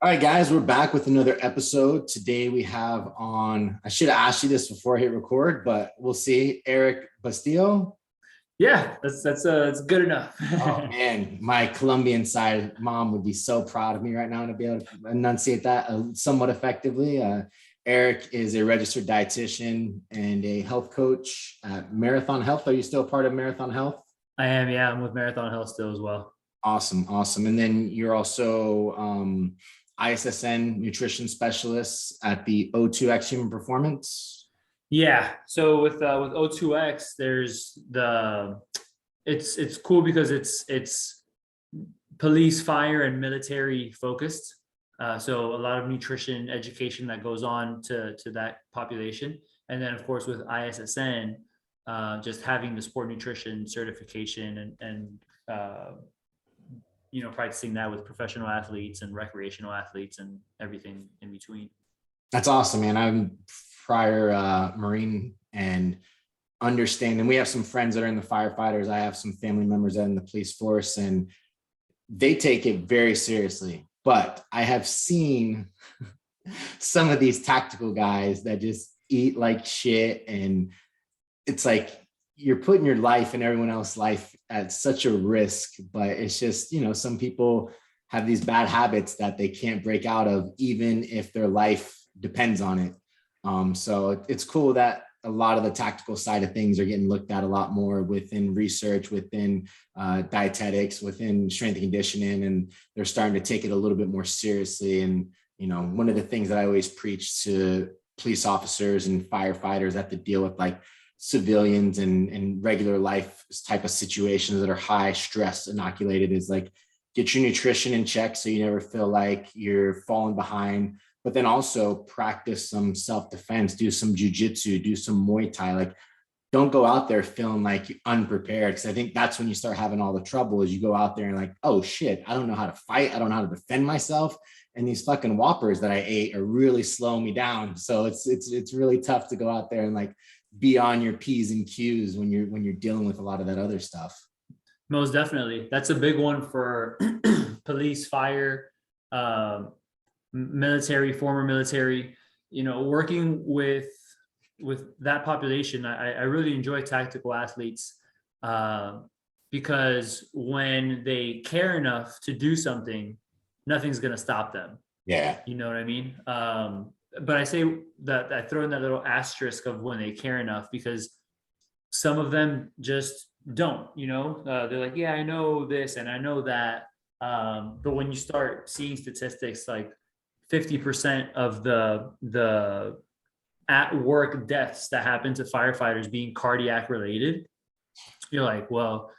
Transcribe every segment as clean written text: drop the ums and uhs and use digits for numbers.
All right, guys, we're back with another episode. Today we have on, I should have asked you this before I hit record, but we'll see. Erik Bustillo. Yeah, it's good enough. Oh man, my Colombian side mom would be so proud of me right now to be able to enunciate that somewhat effectively. Erik is a registered dietitian and a health coach at Marathon Health. Are you still part of Marathon Health? I am, yeah, I'm with Marathon Health still as well. Awesome, awesome. And then you're also ISSN nutrition specialist at the O2X Human Performance. Yeah, so with O2X, it's cool because it's police, fire, and military focused. So a lot of nutrition education that goes on to that population, and then of course with ISSN, just having the sport nutrition certification and practicing that with professional athletes and recreational athletes and everything in between. That's awesome, man. I'm prior Marine and understanding. We have some friends that are in the firefighters. I have some family members that are in the police force, and they take it very seriously. But I have seen some of these tactical guys that just eat like shit, and it's like you're putting your life and everyone else's life at such a risk. But it's just, some people have these bad habits that they can't break out of, even if their life depends on it. So it's cool that a lot of the tactical side of things are getting looked at a lot more within research, within dietetics, within strength and conditioning, and they're starting to take it a little bit more seriously. And, one of the things that I always preach to police officers and firefighters that have to deal with like civilians and regular life type of situations that are high stress inoculated is like, get your nutrition in check so you never feel like you're falling behind, but then also practice some self-defense, do some jujitsu, do some Muay Thai. Like, don't go out there feeling like you're unprepared. Cause I think that's when you start having all the trouble is you go out there and like, oh shit, I don't know how to fight. I don't know how to defend myself. And these fucking Whoppers that I ate are really slowing me down. So it's really tough to go out there and like be on your P's and Q's when you're dealing with a lot of that other stuff. Most definitely. That's a big one for police, fire, military, former military, working with that population. I really enjoy tactical athletes because when they care enough to do something, nothing's going to stop them. Yeah. You know what I mean? But I say that I throw in that little asterisk of when they care enough, because some of them just don't, they're like, yeah, I know this and I know that. But when you start seeing statistics, like 50% of the at work deaths that happen to firefighters being cardiac related, you're like, well,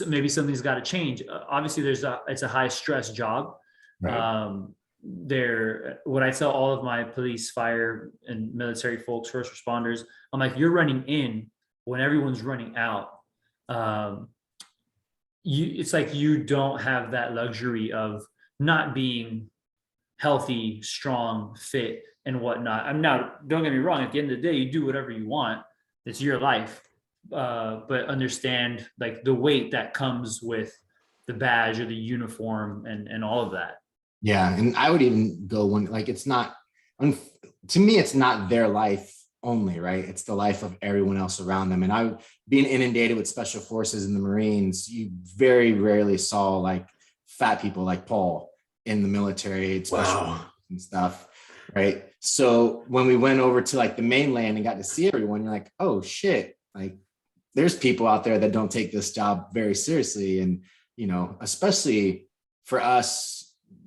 maybe something's got to change. Obviously it's a high stress job. Right. What I tell all of my police, fire, and military folks, first responders, I'm like, you're running in when everyone's running out. It's like you don't have that luxury of not being healthy, strong, fit, and whatnot. I'm not, don't get me wrong, at the end of the day, you do whatever you want. It's your life. But understand like the weight that comes with the badge or the uniform and all of that. Yeah. And I would even go one, like, it's not, to me, it's not their life only, right? It's the life of everyone else around them. And I, being inundated with special forces in the Marines, you very rarely saw like fat people like Paul in the military, special and stuff. Right. So when we went over to like the mainland and got to see everyone, you're like, oh shit, like there's people out there that don't take this job very seriously. And, especially for us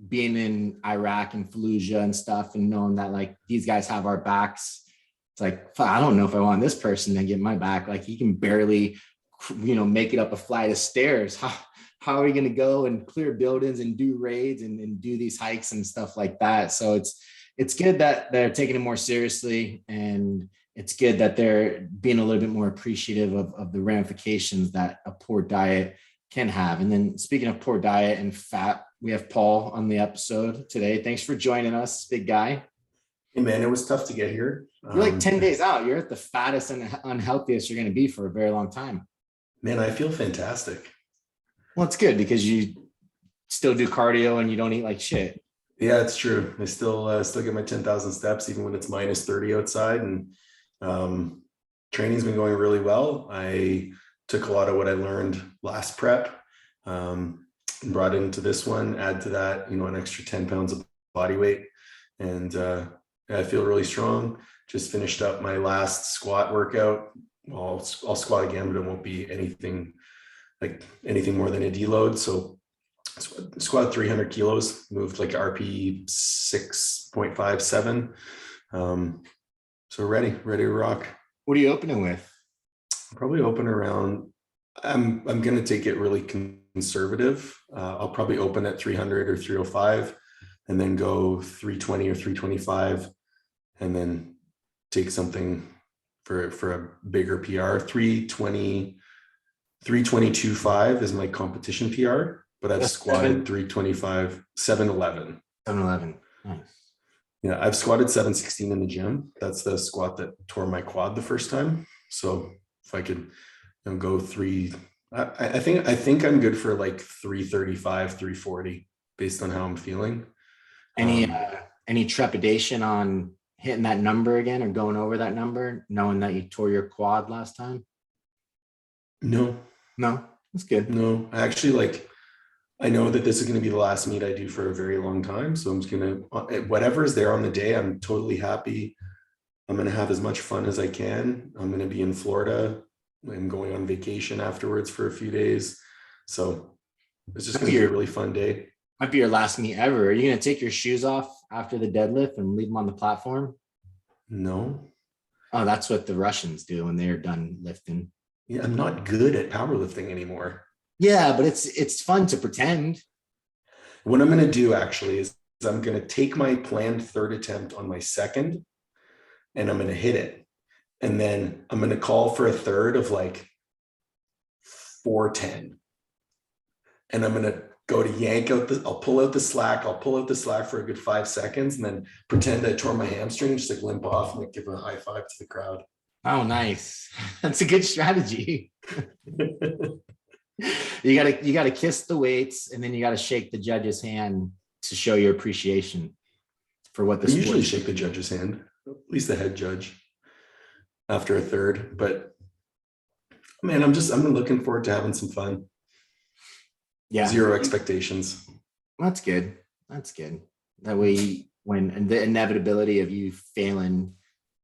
being in Iraq and Fallujah and stuff, and knowing that like these guys have our backs. It's like, I don't know if I want this person to get my back. Like he can barely, make it up a flight of stairs. How are we going to go and clear buildings and do raids and do these hikes and stuff like that? So it's good that they're taking it more seriously, and it's good that they're being a little bit more appreciative of the ramifications that a poor diet can have. And then speaking of poor diet and fat, we have Paul on the episode today. Thanks for joining us, big guy. Hey man, it was tough to get here. You're like 10 days out. You're at the fattest and unhealthiest you're going to be for a very long time. Man, I feel fantastic. Well, it's good because you still do cardio and you don't eat like shit. Yeah, it's true. I still get my 10,000 steps even when it's -30 outside, and training's been going really well. I took a lot of what I learned last prep, and brought it into this one. Add to that, an extra 10 pounds of body weight, and I feel really strong. Just finished up my last squat workout. Well, I'll squat again, but it won't be anything more than a deload. So squat 300 kilos, moved like RP 6.57. So ready to rock. What are you opening with? Probably open around, I'm going to take it really conservative. I'll probably open at 300 or 305 and then go 320 or 325 and then take something for a bigger PR. 322.5 is my competition PR, but I've squatted 325, 711. 711. Nice. Yeah, I've squatted 716 in the gym. That's the squat that tore my quad the first time. So if I could go I think I'm good for like 335, 340 based on how I'm feeling. Any trepidation on hitting that number again or going over that number, knowing that you tore your quad last time? No, That's good. no. I actually I know that this is going to be the last meet I do for a very long time. So I'm just going to, whatever is there on the day, I'm totally happy. I'm going to have as much fun as I can. I'm going to be in Florida. I'm going on vacation afterwards for a few days. So it's just going to be a really fun day. Might be your last meet ever. Are you going to take your shoes off after the deadlift and leave them on the platform? No. Oh, that's what the Russians do when they're done lifting. Yeah, I'm not good at powerlifting anymore. Yeah, but it's fun to pretend. What I'm going to do actually is I'm going to take my planned third attempt on my second and I'm going to hit it. And then I'm going to call for a third of like 410. And I'm going to go to yank out I'll pull out the slack for a good 5 seconds and then pretend I tore my hamstring, just like limp off and like give a high five to the crowd. Oh, nice. That's a good strategy. You gotta kiss the weights and then you gotta shake the judge's hand to show your appreciation for what the I usually shake the judge's hand, at least the head judge, after a third. But man, I'm looking forward to having some fun. Yeah. Zero expectations. That's good. That way, when the inevitability of you failing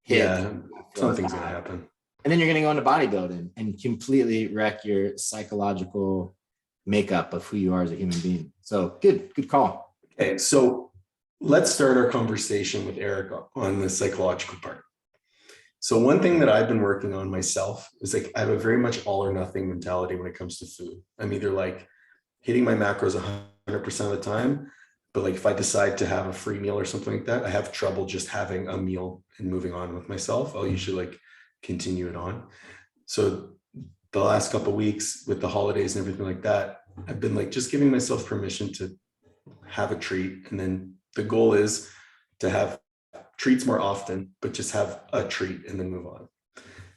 hits, yeah, something's gonna happen. And then you're going to go into bodybuilding and completely wreck your psychological makeup of who you are as a human being. So good call. Okay, so let's start our conversation with Erik on the psychological part. So one thing that I've been working on myself is I have a very much all or nothing mentality when it comes to food. I'm either like hitting my macros 100% of the time, but like if I decide to have a free meal or something like that, I have trouble just having a meal and moving on with myself. I'll usually continue it on. So the last couple of weeks with the holidays and everything like that, I've been just giving myself permission to have a treat. And then the goal is to have treats more often, but just have a treat and then move on.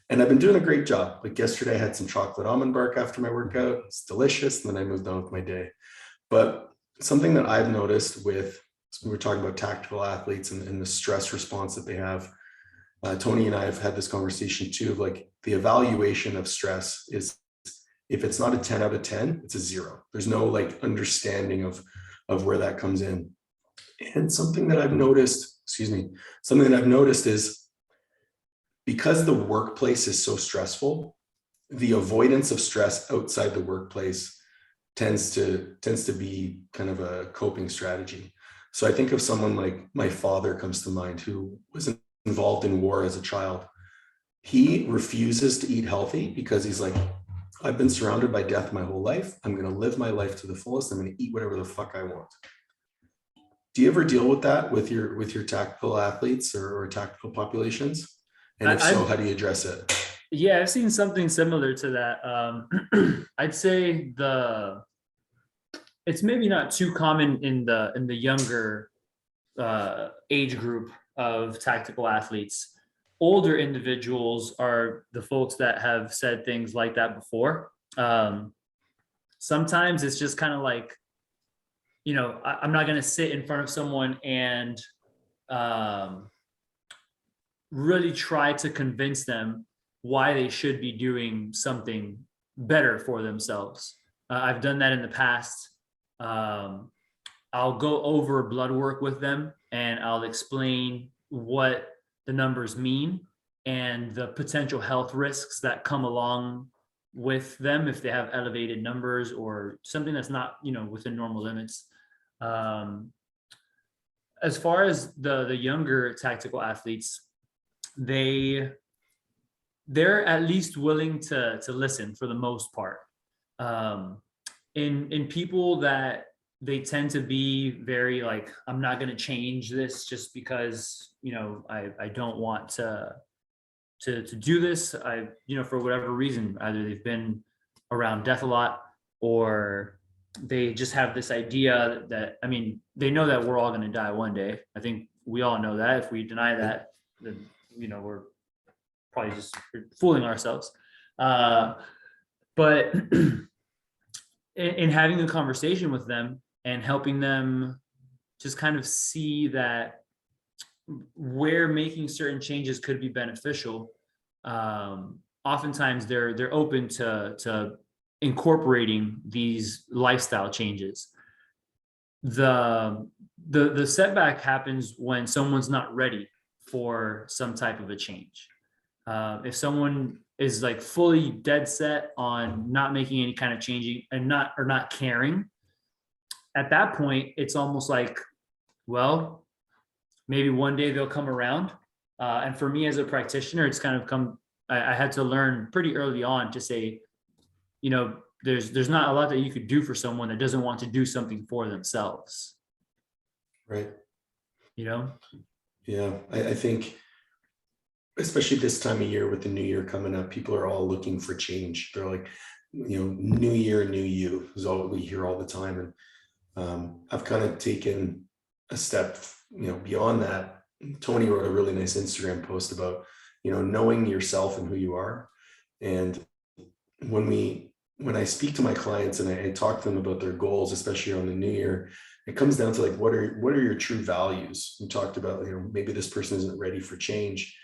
And I've been doing a great job. Like yesterday I had some chocolate almond bark after my workout. It's delicious. And then I moved on with my day. But something that I've noticed we were talking about tactical athletes and the stress response that they have. Tony and I have had this conversation too, of the evaluation of stress is, if it's not a 10 out of 10, it's a 0. There's no understanding of where that comes in. And something that I've noticed is because the workplace is so stressful, the avoidance of stress outside the workplace tends to be kind of a coping strategy. So I think of someone like my father comes to mind, who was involved in war as a child. He refuses to eat healthy because he's like, I've been surrounded by death my whole life. I'm going to live my life to the fullest. I'm going to eat whatever the fuck I want. Do you ever deal with that with your tactical athletes or tactical populations? And if so, how do you address it? Yeah, I've seen something similar to that. I'd say it's maybe not too common in the younger age group of tactical athletes. Older individuals are the folks that have said things like that before. Sometimes it's just kind of I'm not going to sit in front of someone and really try to convince them why they should be doing something better for themselves. I've done that in the past. I'll go over blood work with them and I'll explain what the numbers mean and the potential health risks that come along with them if they have elevated numbers or something that's not, within normal limits. As far as the younger tactical athletes, they're at least willing to listen for the most part. In people that they tend to be very like, I'm not going to change this just because, I don't want to do this. For whatever reason, either they've been around death a lot or they just have this idea that, they know that we're all going to die one day. I think we all know that. If we deny that, then, we're probably just fooling ourselves. But in having a conversation with them and helping them just kind of see that where making certain changes could be beneficial, oftentimes they're open to incorporating these lifestyle changes. The setback happens when someone's not ready for some type of a change. If someone is like fully dead set on not making any kind of changing and not caring, at that point, it's almost like, well, maybe one day they'll come around. And for me as a practitioner, it's kind of I had to learn pretty early on to say, there's not a lot that you could do for someone that doesn't want to do something for themselves. Right. Yeah. I think, especially this time of year with the new year coming up, people are all looking for change. They're like, new year, new you is all we hear all the time. And I've kind of taken a step, beyond that. Tony wrote a really nice Instagram post about, knowing yourself and who you are. And when I speak to my clients and I talk to them about their goals, especially on the new year, it comes down to like, what are your true values? We talked about, maybe this person isn't ready for change.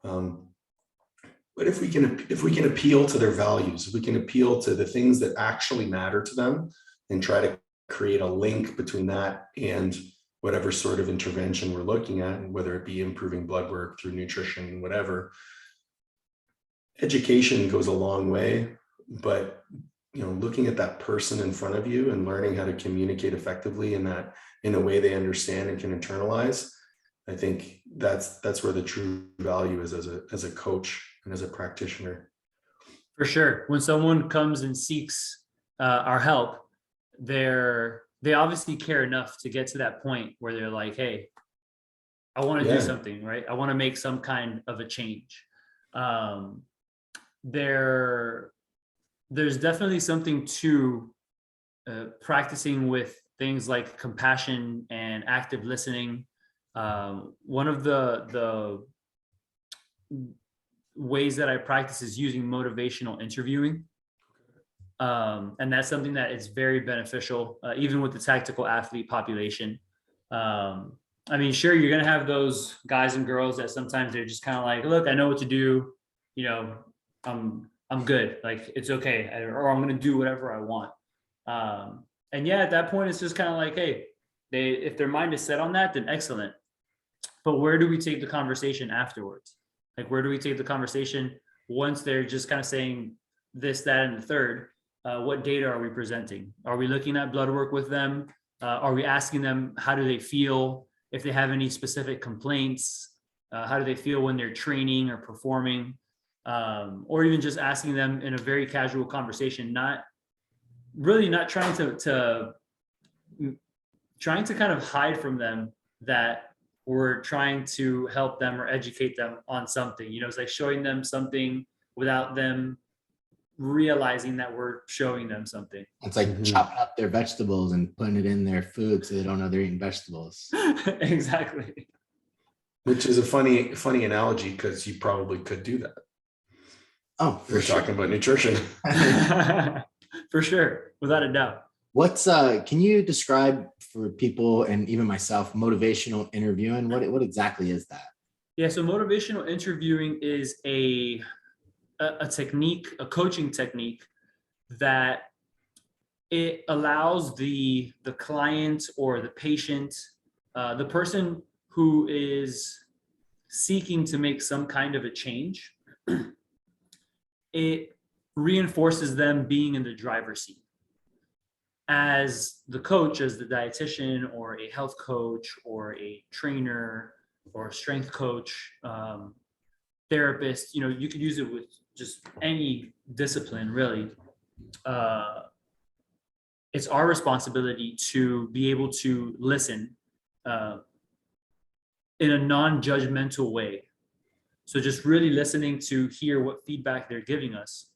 But if we can appeal to their values, if we can appeal to the things that actually matter to them and try to create a link between that and whatever sort of intervention we're looking at, whether it be improving blood work through nutrition, whatever, education goes a long way. But looking at that person in front of you and learning how to communicate effectively in a way they understand and can internalize, I think that's where the true value is as a coach and as a practitioner. For sure. When someone comes and seeks our help, they obviously care enough to get to that point where they're like, hey, I want to do something, right? I want to make some kind of a change. There's definitely something to practicing with things like compassion and active listening. One of the ways that I practice is using motivational interviewing. And that's something that is very beneficial, even with the tactical athlete population. Sure, you're going to have those guys and girls that sometimes they're just kind of like, look, I know what to do. I'm good. Like, it's okay. Or I'm going to do whatever I want. At that point, it's just kind of like, hey, if their mind is set on that, then excellent. But where do we take the conversation afterwards? Like, where do we take the conversation once they're just kind of saying this, that, and the third? What data are we presenting? Are we looking at blood work with them? Are we asking them, how do they feel? If they have any specific complaints, how do they feel when they're training or performing? Or even just asking them in a very casual conversation, not trying to kind of hide from them that we're trying to help them or educate them on something. It's like showing them something without them realizing that we're showing them something. It's like chopping up their vegetables and putting it in their food so they don't know they're eating vegetables. Exactly. Which is a funny analogy, because you probably could do that. Oh, we're talking about nutrition. For sure, without a doubt. What's can you describe for people and even myself motivational interviewing? What exactly is that? Yeah, so motivational interviewing is a technique, a coaching technique that it allows the client or the patient, the person who is seeking to make some kind of a change, it reinforces them being in the driver's seat. As the coach, as the dietitian or a health coach or a trainer or a strength coach, therapist, you could use it with just any discipline, really. Uh, it's our responsibility to be able to listen uh, in a non-judgmental way. So just really listening to hear what feedback they're giving us,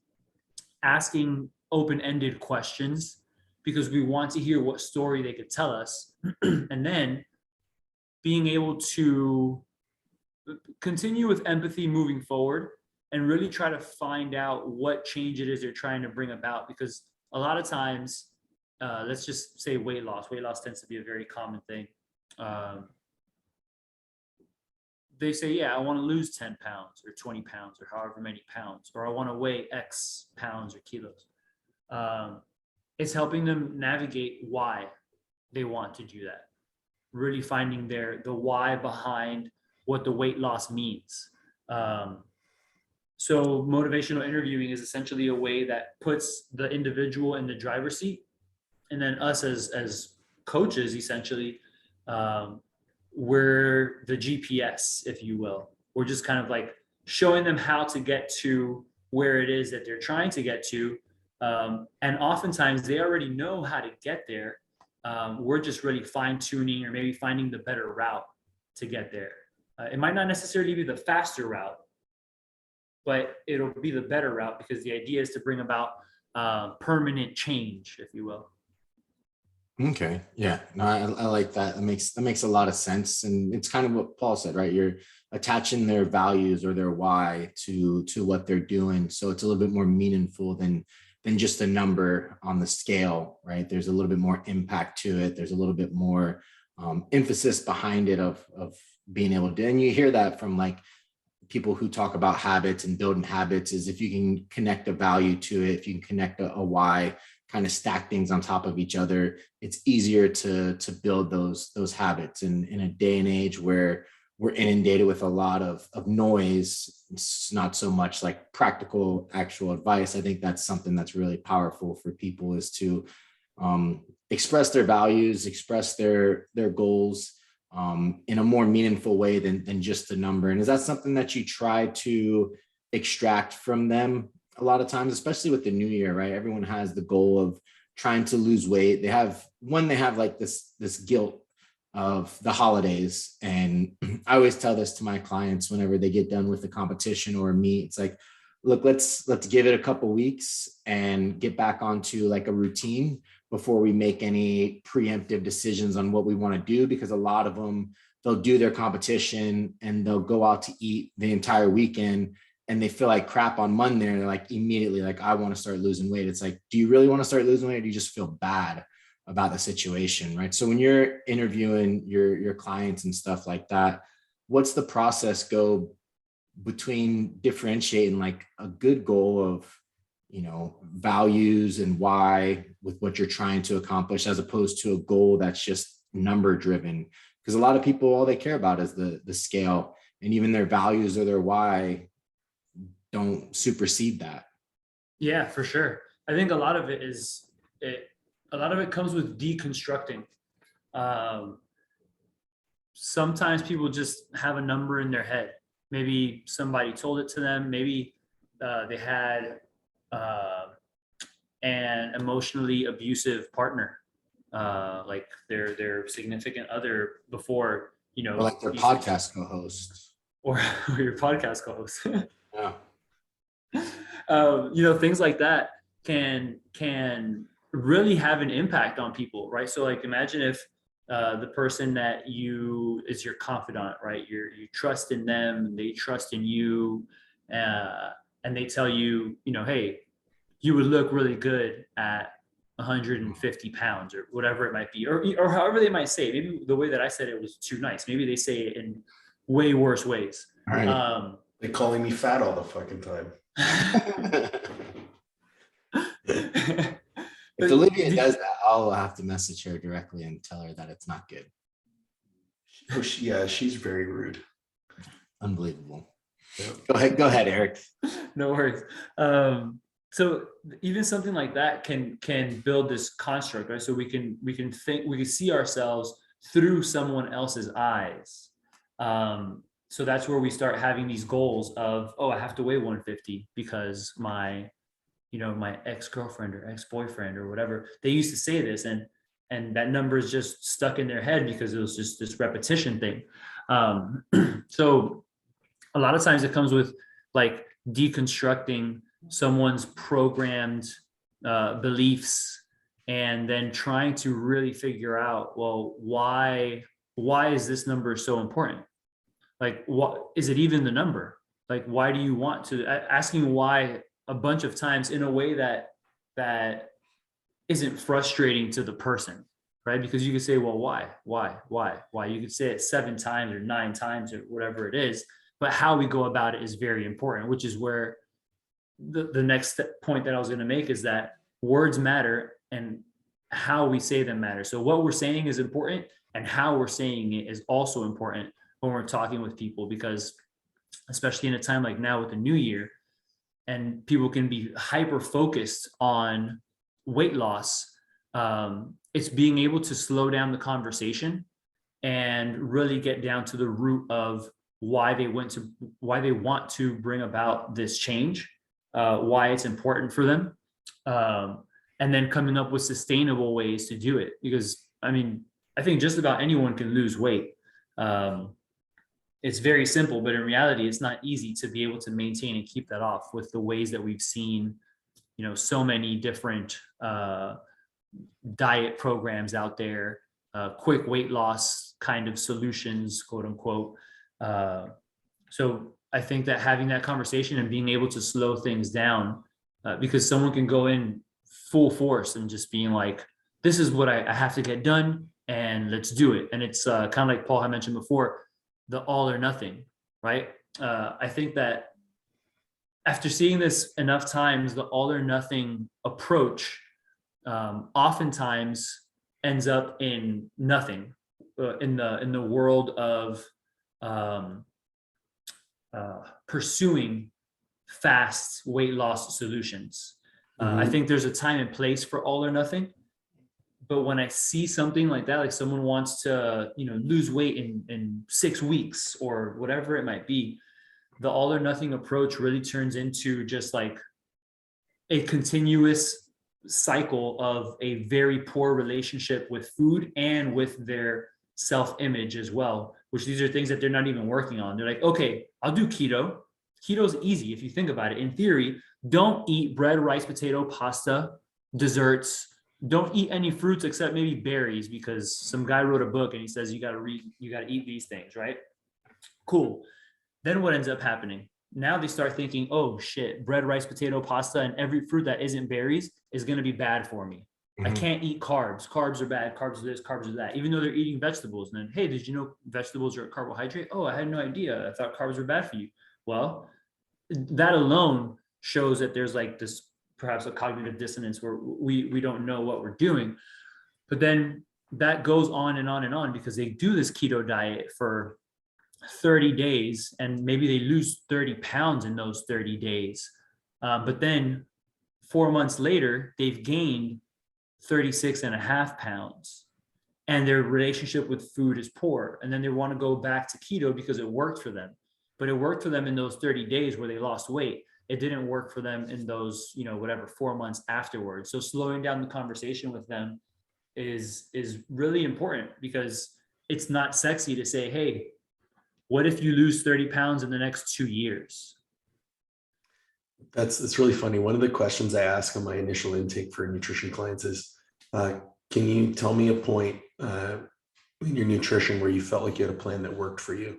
asking open-ended questions because we want to hear what story they could tell us, and then being able to continue with empathy moving forward and really try to find out what change it is they're trying to bring about. Because a lot of times, let's just say weight loss tends to be a very common thing. They say, yeah, I want to lose 10 pounds or 20 pounds or however many pounds, or I want to weigh X pounds or kilos. It's helping them navigate why they want to do that, really finding the why behind what the weight loss means. So motivational interviewing is essentially a way that puts the individual in the driver's seat, and then us as coaches, essentially, we're the GPS, if you will. We're just kind of like showing them how to get to where it is that they're trying to get to. And oftentimes they already know how to get there. We're just really fine tuning or maybe finding the better route to get there. It might not necessarily be the faster route, but it'll be the better route because the idea is to bring about permanent change, if you will. Okay. Yeah. No, I like that. That makes a lot of sense. And it's kind of what Paul said, right? You're attaching their values or their why to what they're doing. So it's a little bit more meaningful than just a number on the scale, right? There's a little bit more impact to it. There's a little bit more emphasis behind it of being able to, and you hear that from like people who talk about habits and building habits, is if you can connect a value to it, if you can connect a why, kind of stack things on top of each other, it's easier to build those habits. And in a day and age where we're inundated with a lot of noise, it's not so much like practical actual advice. I think that's something that's really powerful for people, is to express their values, express their goals in a more meaningful way than just a number. And is that something that you try to extract from them a lot of times, especially with the new year, right? Everyone has the goal of trying to lose weight. They have like this guilt of the holidays. And I always tell this to my clients whenever they get done with the competition or a meet. It's like, look, let's give it a couple weeks and get back onto like a routine before we make any preemptive decisions on what we want to do, because a lot of them, they'll do their competition and they'll go out to eat the entire weekend and they feel like crap on Monday. And they're like immediately like, I want to start losing weight. It's like, do you really want to start losing weight, or do you just feel bad about the situation, right? So when you're interviewing your clients and stuff like that, what's the process go between differentiating like a good goal of, values and why with what you're trying to accomplish, as opposed to a goal that's just number driven? Because a lot of people, all they care about is the scale, and even their values or their why don't supersede that. Yeah, for sure. I think a lot of it comes with deconstructing. Um, Sometimes people just have a number in their head. Maybe somebody told it to them. Maybe they had an emotionally abusive partner, like their significant other before, Or like their podcast co-host. or your podcast co-host. Yeah. Things like that can really have an impact on people, right? So like imagine if the person that is your confidant, right? You trust in them, they trust in you, and they tell you, hey, you would look really good at 150 pounds or whatever it might be, or however they might say it. Maybe the way that I said it was too nice. Maybe they say it in way worse ways. All right. They're calling me fat all the fucking time. If Olivia does that, I'll have to message her directly and tell her that it's not good. Oh, yeah, she's very rude. Unbelievable. Yeah. Go ahead, Eric. No worries. So even something like that can build this construct, right? So we can see ourselves through someone else's eyes. So that's where we start having these goals of, oh, I have to weigh 150 because my ex-girlfriend or ex-boyfriend or whatever, they used to say this, and that number is just stuck in their head because it was just this repetition thing. So a lot of times it comes with like deconstructing someone's programmed beliefs, and then trying to really figure out, well, why is this number so important? Like, what is it even the number? Like, why do you want to, asking why a bunch of times in a way that isn't frustrating to the person, right? Because you could say, well, why? You could say it 7 times or 9 times or whatever it is, but how we go about it is very important, which is where the next point that I was going to make is that words matter and how we say them matter. So what we're saying is important, and how we're saying it is also important when we're talking with people, because especially in a time like now with the new year, and people can be hyper focused on weight loss, it's being able to slow down the conversation and really get down to the root of why they want to bring about this change, why it's important for them, and then coming up with sustainable ways to do it. Because I mean, I think just about anyone can lose weight. It's very simple, but in reality, it's not easy to be able to maintain and keep that off with the ways that we've seen, so many different diet programs out there, quick weight loss kind of solutions, quote unquote. So I think that having that conversation and being able to slow things down, because someone can go in full force and just being like, this is what I have to get done and let's do it. And it's kind of like Paul had mentioned before, the all or nothing, right? I think that after seeing this enough times, the all or nothing approach oftentimes ends up in nothing, in the world of pursuing fast weight loss solutions. I think there's a time and place for all or nothing. But when I see something like that, like someone wants to, lose weight in 6 weeks or whatever it might be, the all or nothing approach really turns into just like a continuous cycle of a very poor relationship with food and with their self-image as well, which these are things that they're not even working on. They're like, okay, I'll do keto. Keto's easy if you think about it. In theory, don't eat bread, rice, potato, pasta, desserts. Don't eat any fruits except maybe berries, because some guy wrote a book and he says you got to eat these things, right? Cool. Then what ends up happening? Now they start thinking, oh shit, bread, rice, potato, pasta, and every fruit that isn't berries is going to be bad for me. I can't eat carbs. Carbs are bad. Carbs are this, carbs are that, even though they're eating vegetables. And then, hey, did you know vegetables are a carbohydrate? Oh, I had no idea. I thought carbs were bad for you. Well, that alone shows that there's like this, perhaps a cognitive dissonance where we don't know what we're doing. But then that goes on and on and on, because they do this keto diet for 30 days and maybe they lose 30 pounds in those 30 days. But then 4 months later, they've gained 36.5 pounds and their relationship with food is poor. And then they want to go back to keto because it worked for them. But it worked for them in those 30 days where they lost weight. It didn't work for them in those, 4 months afterwards. So slowing down the conversation with them is really important, because it's not sexy to say, hey, what if you lose 30 pounds in the next 2 years? It's really funny. One of the questions I ask on my initial intake for nutrition clients is, can you tell me a point in your nutrition where you felt like you had a plan that worked for you?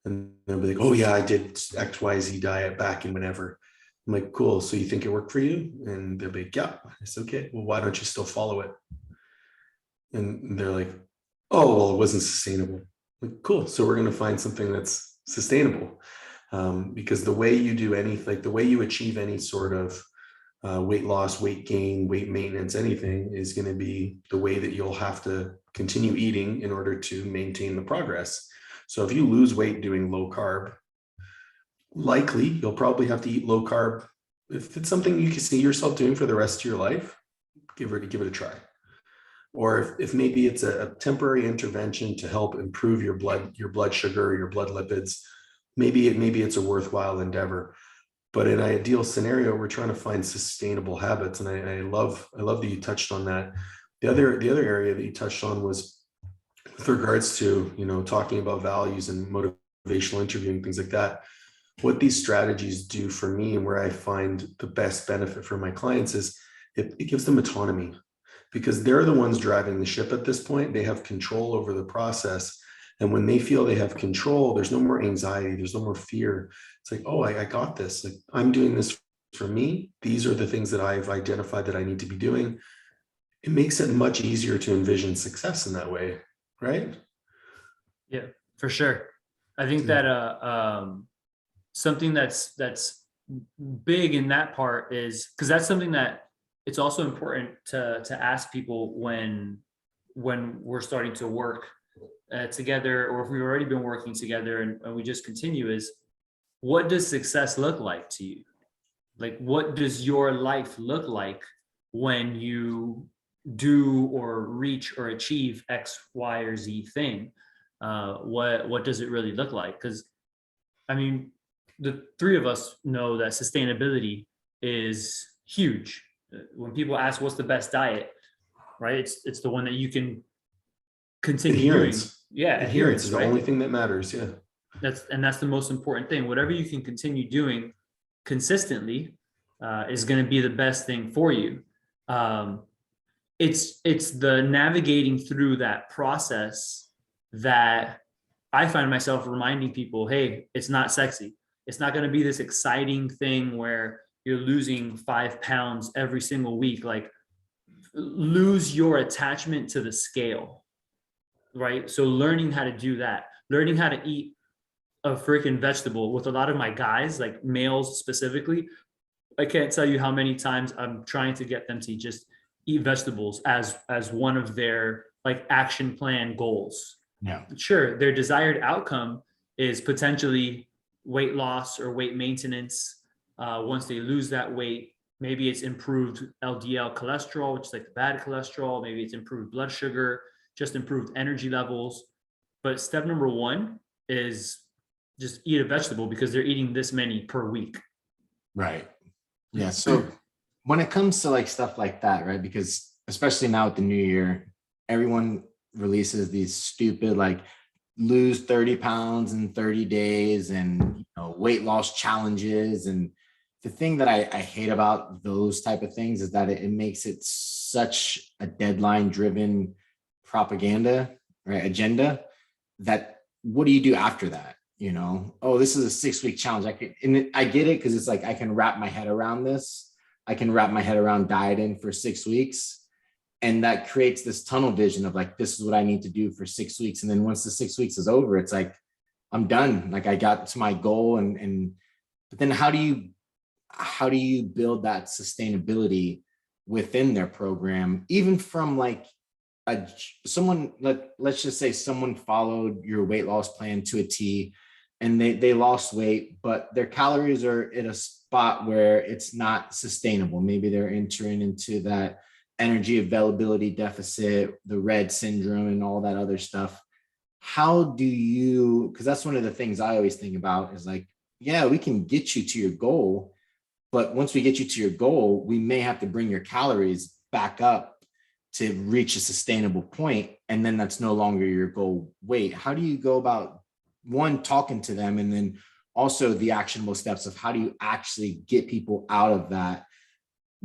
And they'll be like, oh yeah, I did XYZ diet back in whenever. I'm like, cool. So you think it worked for you? And they'll be like, yeah. I said, okay, well, why don't you still follow it? And they're like, oh, well, it wasn't sustainable. I'm like, cool. So we're going to find something that's sustainable. Because the way you do anything, like the way you achieve any sort of weight loss, weight gain, weight maintenance, anything is going to be the way that you'll have to continue eating in order to maintain the progress. So if you lose weight doing low carb, likely you'll probably have to eat low carb. If it's something you can see yourself doing for the rest of your life, give it a try. Or if maybe it's a temporary intervention to help improve your blood sugar, your blood lipids, maybe it's a worthwhile endeavor. But in an ideal scenario, we're trying to find sustainable habits. And I love that you touched on that. The other area that you touched on was with regards to, talking about values and motivational interviewing, things like that. What these strategies do for me and where I find the best benefit for my clients is it gives them autonomy, because they're the ones driving the ship at this point. They have control over the process. And when they feel they have control, there's no more anxiety. There's no more fear. It's like, oh, I got this. Like, I'm doing this for me. These are the things that I've identified that I need to be doing. It makes it much easier to envision success in that way, right? Yeah, for sure. I think that something that's big in that part is because that's something that it's also important to ask people when we're starting to work together, or if we've already been working together and we just continue, is what does success look like to you? Like, what does your life look like when you do or reach or achieve X, Y, or Z thing? What does it really look like? Because I mean, the three of us know that sustainability is huge. When people ask what's the best diet, right? It's the one that you can continue doing. Yeah, adherence is the right? only thing that matters. Yeah. That's the most important thing. Whatever you can continue doing consistently is going to be the best thing for you. It's the navigating through that process that I find myself reminding people, hey, it's not sexy. It's not going to be this exciting thing where you're losing 5 pounds every single week. Like, lose your attachment to the scale, right? So learning how to do that, learning how to eat a freaking vegetable. With a lot of my guys, like males specifically, I can't tell you how many times I'm trying to get them to just eat vegetables as one of their like action plan goals. Yeah. Sure, their desired outcome is potentially weight loss or weight maintenance. Once they lose that weight, maybe it's improved LDL cholesterol, which is like the bad cholesterol. Maybe it's improved blood sugar, just improved energy levels. But step number one is just eat a vegetable because they're eating this many per week. Right. Yeah. So when it comes to like stuff like that, right? Because especially now with the new year, everyone releases these stupid, like, lose 30 pounds in 30 days and weight loss challenges. And the thing that I hate about those type of things is that it makes it such a deadline driven propaganda, right? Agenda, that what do you do after that? Oh, this is a 6-week challenge. I get it, because it's like, I can wrap my head around this. I can wrap my head around dieting for 6 weeks. And that creates this tunnel vision of like, this is what I need to do for 6 weeks. And then once the 6 weeks is over, it's like, I'm done. Like, I got to my goal. But then how do you build that sustainability within their program, even from like let's just say someone followed your weight loss plan to a T and they lost weight, but their calories are at a spot where it's not sustainable. Maybe they're entering into that energy availability deficit, the red syndrome, and all that other stuff. How do you, because that's one of the things I always think about is like, yeah, we can get you to your goal, but once we get you to your goal, we may have to bring your calories back up to reach a sustainable point. And then that's no longer your goal weight. How do you go about, one, talking to them, and then also the actionable steps of how do you actually get people out of that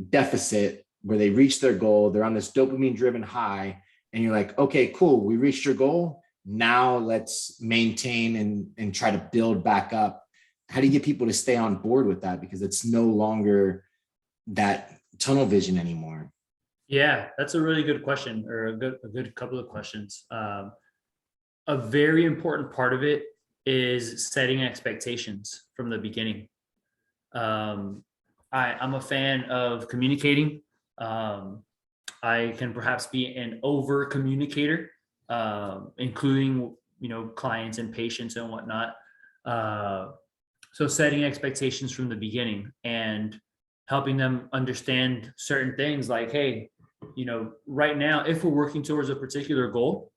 deficit where they reach their goal, they're on this dopamine driven high, and you're like, okay, cool, we reached your goal. Now let's maintain and try to build back up how do you get people to stay on board with that? Because it's no longer that tunnel vision anymore. Yeah, that's a really good question, or a good couple of questions. A very important part of it is setting expectations from the beginning. I'm a fan of communicating. I can perhaps be an over communicator, including, clients and patients and whatnot. So setting expectations from the beginning and helping them understand certain things like, hey, right now, if we're working towards a particular goal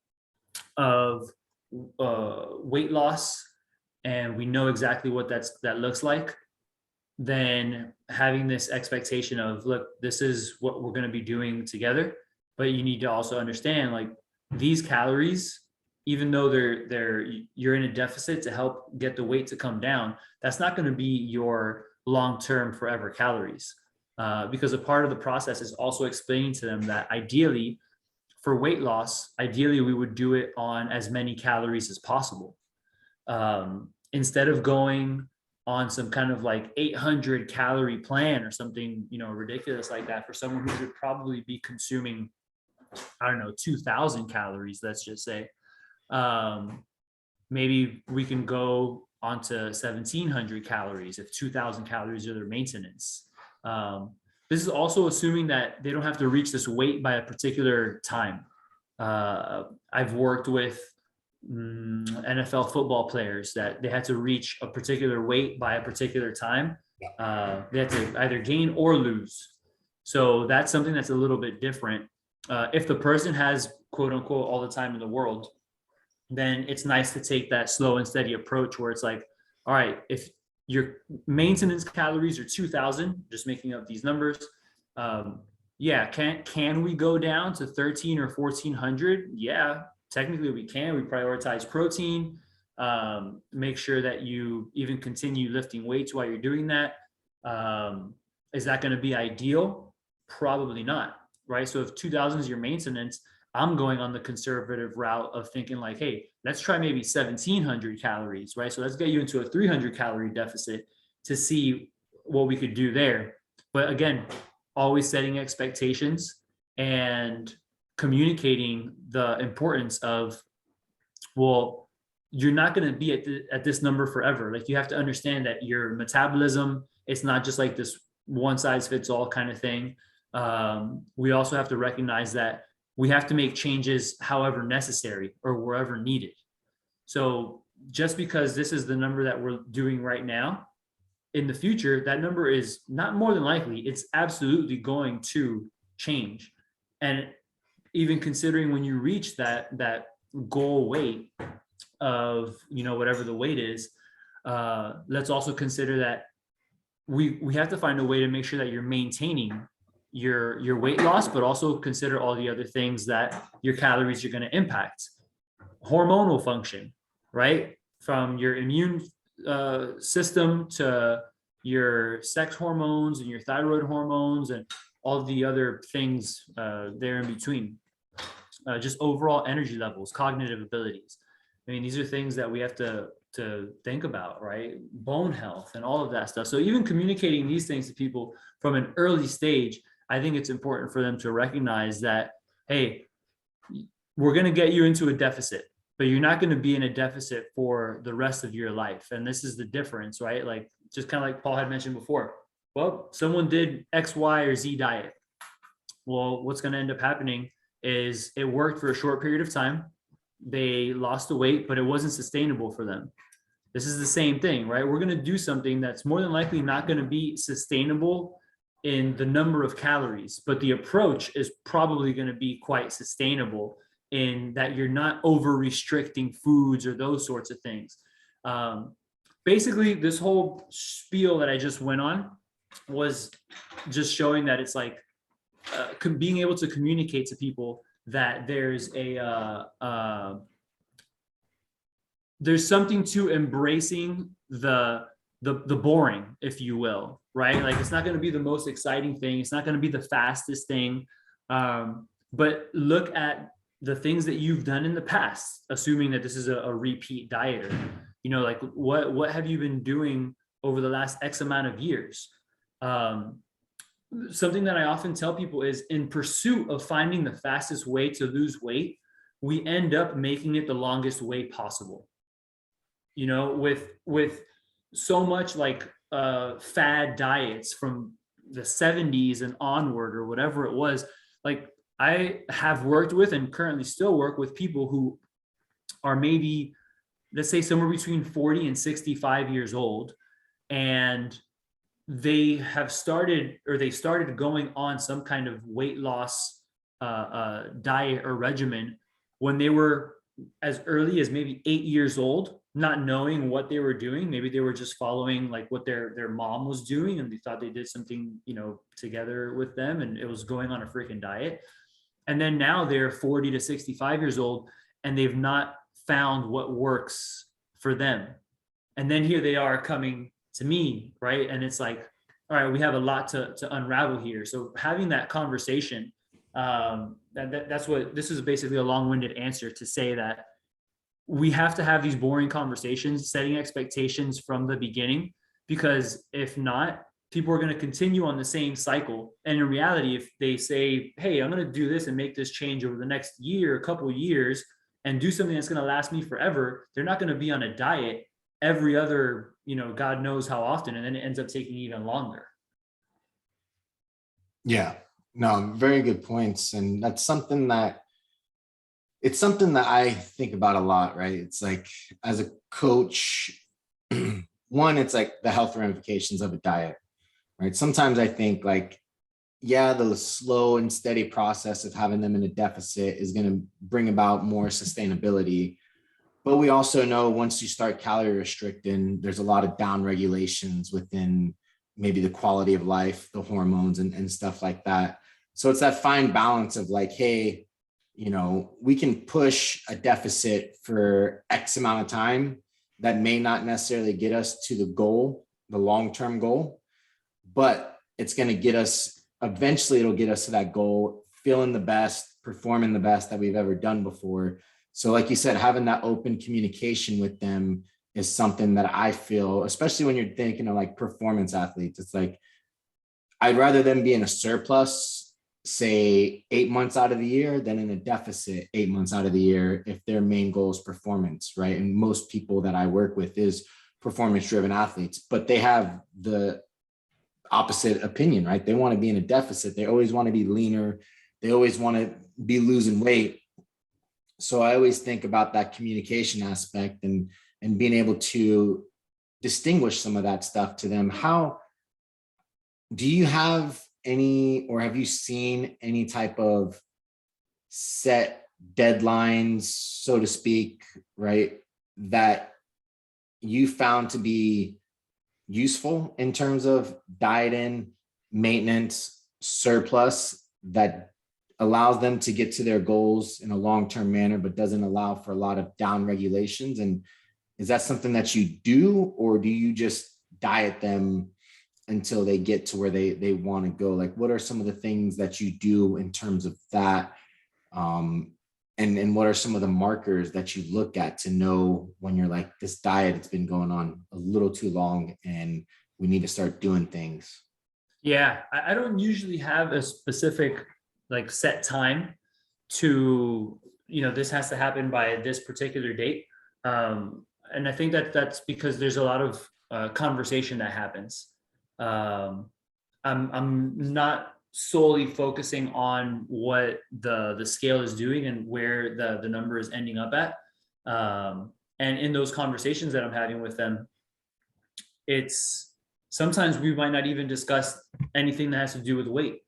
of weight loss, and we know exactly what that looks like, then having this expectation of, look, this is what we're going to be doing together, but you need to also understand, like, these calories, even though you're in a deficit to help get the weight to come down, that's not going to be your long-term forever calories. Because a part of the process is also explaining to them that ideally, for weight loss, ideally we would do it on as many calories as possible. Instead of going on some kind of like 800 calorie plan or something, ridiculous like that, for someone who should probably be consuming, I don't know, 2,000 calories, let's just say. Maybe we can go onto 1,700 calories if 2,000 calories are their maintenance. This is also assuming that they don't have to reach this weight by a particular time. I've worked with NFL football players that they had to reach a particular weight by a particular time. They had to either gain or lose. So that's something that's a little bit different. If the person has, quote unquote, all the time in the world, then it's nice to take that slow and steady approach where it's like, all right, if your maintenance calories are 2,000, just making up these numbers. Can we go down to 13 or 1,400? Yeah, technically we can. We prioritize protein, make sure that you even continue lifting weights while you're doing that. Is that going to be ideal? Probably not, right? So if 2,000 is your maintenance, I'm going on the conservative route of thinking like, hey, let's try maybe 1,700 calories, right? So let's get you into a 300 calorie deficit to see what we could do there. But again, always setting expectations and communicating the importance of, well, you're not going to be at this number forever. Like, you have to understand that your metabolism, it's not just like this one size fits all kind of thing. We also have to recognize that we have to make changes however necessary or wherever needed. So just because this is the number that we're doing right now, in the future, that number is not more than likely, it's absolutely going to change. And even considering when you reach that goal weight of, whatever the weight is, let's also consider that we have to find a way to make sure that you're maintaining your weight loss, but also consider all the other things that your calories are going to impact. Hormonal function, right? From your immune system to your sex hormones and your thyroid hormones and all the other things there in between. Just overall energy levels, cognitive abilities. I mean, these are things that we have to think about, right? Bone health and all of that stuff. So even communicating these things to people from an early stage, I think it's important for them to recognize that, hey, we're going to get you into a deficit, but you're not going to be in a deficit for the rest of your life. And this is the difference, right? Like, just kind of like Paul had mentioned before. Well, someone did X, Y, or Z diet. Well, what's going to end up happening is it worked for a short period of time. They lost the weight, but it wasn't sustainable for them. This is the same thing, right? We're going to do something that's more than likely not going to be sustainable in the number of calories, but the approach is probably going to be quite sustainable in that you're not over restricting foods or those sorts of things. Basically, this whole spiel that I just went on was just showing that it's like being able to communicate to people that there's there's something to embracing the boring, if you will, right? Like, it's not going to be the most exciting thing. It's not going to be the fastest thing. But look at the things that you've done in the past, assuming that this is a repeat dieter. Like, what have you been doing over the last X amount of years. Something that I often tell people is, in pursuit of finding the fastest way to lose weight, we end up making it the longest way possible. You know, with so much like fad diets from the 70s and onward, or whatever it was. Like, I have worked with and currently still work with people who are maybe, let's say, somewhere between 40 and 65 years old, and they have started, or they started going on some kind of weight loss diet or regimen when they were as early as maybe 8 years old, not knowing what they were doing. Maybe they were just following like what their mom was doing, and they thought they did something, you know, together with them, and it was going on a freaking diet. And then now they're 40 to 65 years old, and they've not found what works for them. And then here they are coming to me, right? And it's like, all right, we have a lot to unravel here. So having that conversation, that's what this is, basically a long-winded answer to say that we have to have these boring conversations, setting expectations from the beginning, because if not, people are going to continue on the same cycle. And in reality, if they say, hey, I'm going to do this and make this change over the next year, a couple of years, and do something that's going to last me forever, they're not going to be on a diet every other, you know, God knows how often. And then it ends up taking even longer. Yeah, no, very good points. And that's something that, it's something that I think about a lot, right? It's like, as a coach, one, it's like the health ramifications of a diet, right? Sometimes I think like, yeah, the slow and steady process of having them in a deficit is going to bring about more sustainability. But we also know once you start calorie restricting, there's a lot of down regulations within maybe the quality of life, the hormones and stuff like that. So it's that fine balance of like, hey, you know, we can push a deficit for X amount of time that may not necessarily get us to the goal, the long-term goal, but it's going to get us, eventually it'll get us to that goal, feeling the best, performing the best that we've ever done before. So like you said, having that open communication with them is something that I feel, especially when you're thinking of like performance athletes, it's like, I'd rather them be in a surplus, say 8 months out of the year, than in a deficit 8 months out of the year if their main goal is performance, right? And most people that I work with is performance-driven athletes, but they have the opposite opinion, right? They want to be in a deficit. They always want to be leaner. They always want to be losing weight. So I always think about that communication aspect and being able to distinguish some of that stuff to them. How do you have any, or have you seen any type of set deadlines, so to speak, right, that you found to be useful in terms of dieting, maintenance, surplus, that allows them to get to their goals in a long-term manner, but doesn't allow for a lot of down regulations? And is that something that you do, or do you just diet them until they get to where they want to go? Like, what are some of the things that you do in terms of that? And what are some of the markers that you look at to know when you're like, this diet, it's been going on a little too long and we need to start doing things? Yeah, I don't usually have a specific like set time to, you know, this has to happen by this particular date. And I think that that's because there's a lot of conversation that happens. I'm not solely focusing on what the scale is doing and where the number is ending up at. And in those conversations that I'm having with them, it's sometimes we might not even discuss anything that has to do with weight.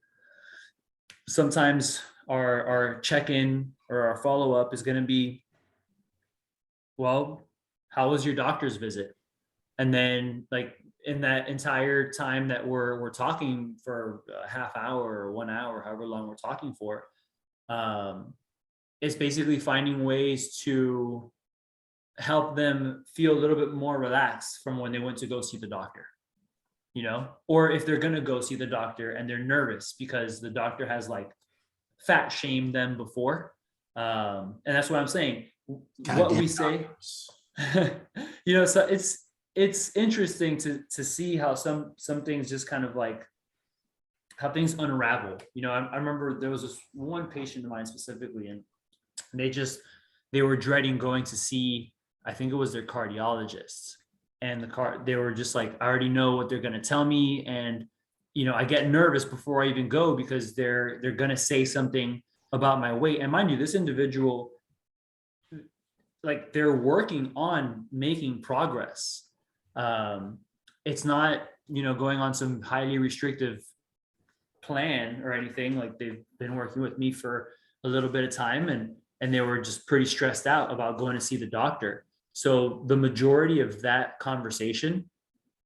Sometimes our check-in or our follow-up is going to be, well, how was your doctor's visit? And then like in that entire time that we're talking for a half hour or 1 hour, however long we're talking for, it's basically finding ways to help them feel a little bit more relaxed from when they went to go see the doctor, you know, or if they're going to go see the doctor and they're nervous because the doctor has like fat shamed them before. And that's what I'm saying. God What damn we say, doctors. you know, so it's, it's interesting to see how some things just kind of like how things unravel. You know, I remember there was this one patient of mine specifically, and they were dreading going to see, I think it was their cardiologist, and they were just like, I already know what they're going to tell me, and you know, I get nervous before I even go because they're going to say something about my weight. And mind you, this individual, like, they're working on making progress. It's not, you know, going on some highly restrictive plan or anything. Like, they've been working with me for a little bit of time, and they were just pretty stressed out about going to see the doctor. So the majority of that conversation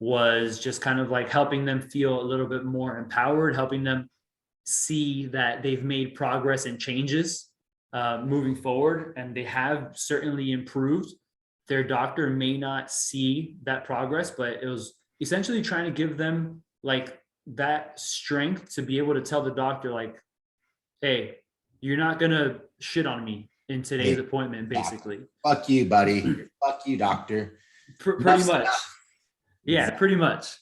was just kind of like helping them feel a little bit more empowered, helping them see that they've made progress and changes moving forward, and they have certainly improved. Their doctor may not see that progress, but it was essentially trying to give them like that strength to be able to tell the doctor, like, hey, you're not gonna shit on me in today's appointment, basically. Fuck you, buddy. Fuck you, doctor. Pretty much. Yeah, pretty much.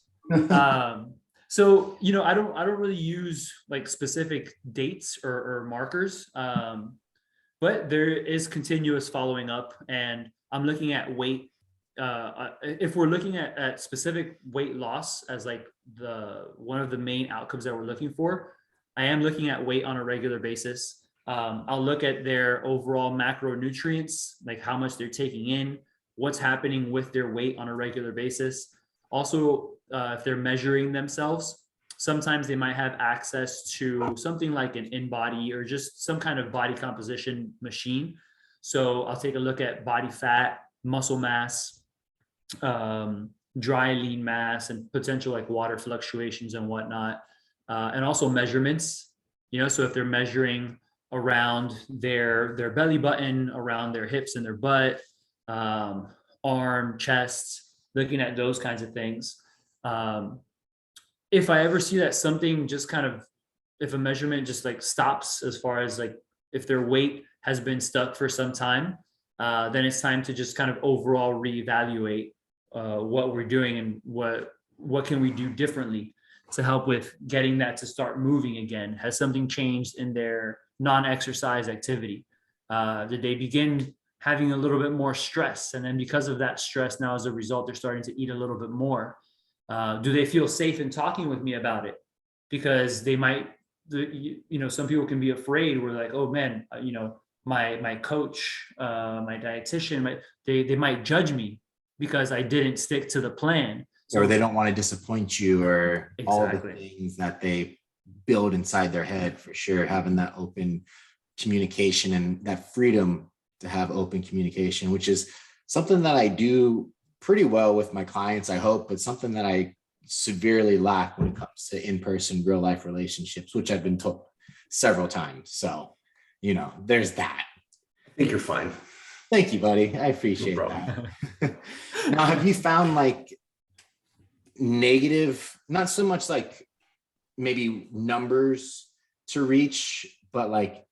So, you know, I don't really use like specific dates or markers, but there is continuous following up, and I'm looking at weight. If we're looking at specific weight loss as like one of the main outcomes that we're looking for, I am looking at weight on a regular basis. I'll look at their overall macronutrients, like how much they're taking in, what's happening with their weight on a regular basis. Also, if they're measuring themselves, sometimes they might have access to something like an InBody or just some kind of body composition machine. So I'll take a look at body fat, muscle mass, dry lean mass, and potential like water fluctuations and whatnot. And also measurements, you know, so if they're measuring around their belly button, around their hips and their butt, arm, chest, looking at those kinds of things. If I ever see that something just kind of, if a measurement just like stops, as far as like if their weight has been stuck for some time, then it's time to just kind of overall reevaluate what we're doing and what can we do differently to help with getting that to start moving again. Has something changed in their non-exercise activity? Did they begin having a little bit more stress? And then because of that stress, now as a result, they're starting to eat a little bit more. Do they feel safe in talking with me about it? Because they might, you know, some people can be afraid. We're like, oh man, you know, my coach, my dietitian, they might judge me because I didn't stick to the plan. So, or they don't want to disappoint you, or exactly. all the things that they build inside their head. For sure, having that open communication and that freedom to have open communication, which is something that I do pretty well with my clients, I hope, but something that I severely lack when it comes to in-person real life relationships, which I've been told several times. So, you know, there's that. I think you're fine. Thank you, buddy. I appreciate that. Now, have you found like negative, not so much like maybe numbers to reach, but like,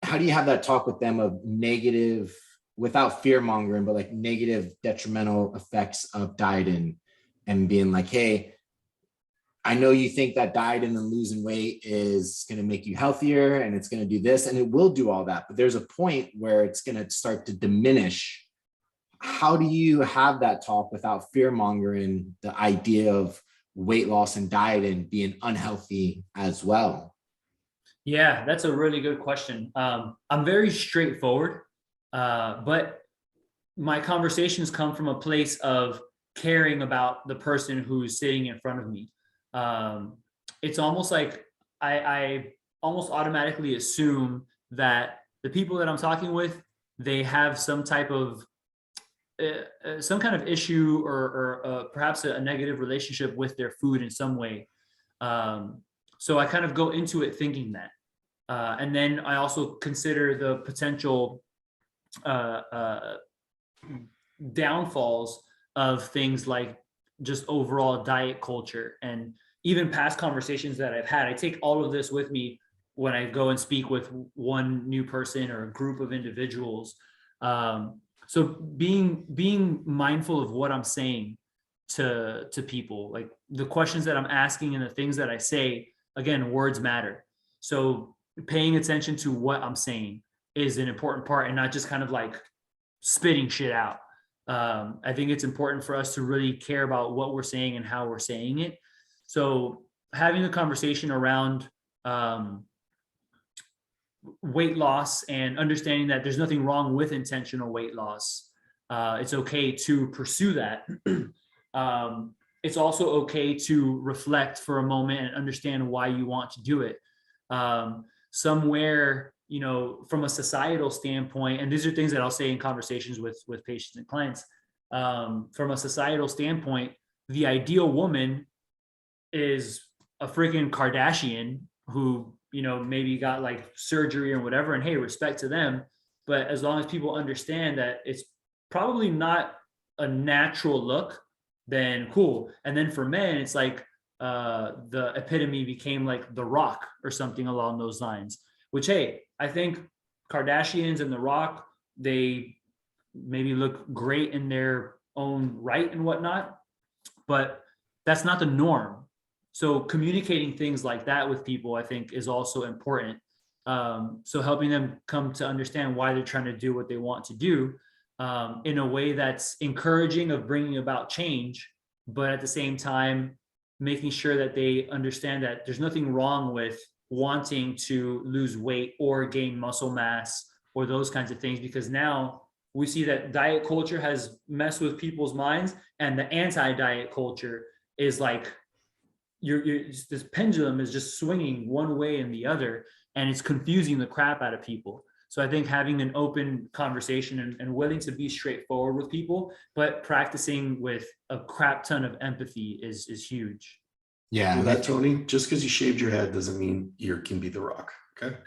how do you have that talk with them of negative, without fear mongering, but like negative detrimental effects of dieting, and being like, hey, I know you think that dieting and losing weight is going to make you healthier and it's going to do this, and it will do all that, but there's a point where it's going to start to diminish. How do you have that talk without fear mongering the idea of weight loss and dieting being unhealthy as well? Yeah, that's a really good question. I'm very straightforward, but my conversations come from a place of caring about the person who's sitting in front of me. It's almost like I almost automatically assume that the people that I'm talking with, they have some type of some kind of issue, or perhaps a negative relationship with their food in some way. So I kind of go into it thinking that. And then I also consider the potential downfalls of things like just overall diet culture, and even past conversations that I've had. I take all of this with me when I go and speak with one new person or a group of individuals. So being mindful of what I'm saying to people, like the questions that I'm asking and the things that I say, again, words matter. So paying attention to what I'm saying is an important part, and not just kind of like spitting shit out. I think it's important for us to really care about what we're saying and how we're saying it. So having a conversation around weight loss and understanding that there's nothing wrong with intentional weight loss. It's okay to pursue that. It's also okay to reflect for a moment and understand why you want to do it. Somewhere, you know, from a societal standpoint, and these are things that I'll say in conversations with patients and clients, from a societal standpoint, the ideal woman is a freaking Kardashian who, you know, maybe got like surgery or whatever, and hey, respect to them. But as long as people understand that it's probably not a natural look, then cool. And then for men, it's like the epitome became like The Rock or something along those lines, which, hey, I think Kardashians and The Rock, they maybe look great in their own right and whatnot, but that's not the norm. So communicating things like that with people, I think, is also important. So helping them come to understand why they're trying to do what they want to do, in a way that's encouraging of bringing about change, but at the same time, making sure that they understand that there's nothing wrong with wanting to lose weight or gain muscle mass or those kinds of things, because now we see that diet culture has messed with people's minds, and the anti-diet culture is like, this pendulum is just swinging one way and the other, and it's confusing the crap out of people. So I think having an open conversation and willing to be straightforward with people, but practicing with a crap ton of empathy is huge. Yeah, That, Tony, just because you shaved your head doesn't mean you can be The Rock. Okay.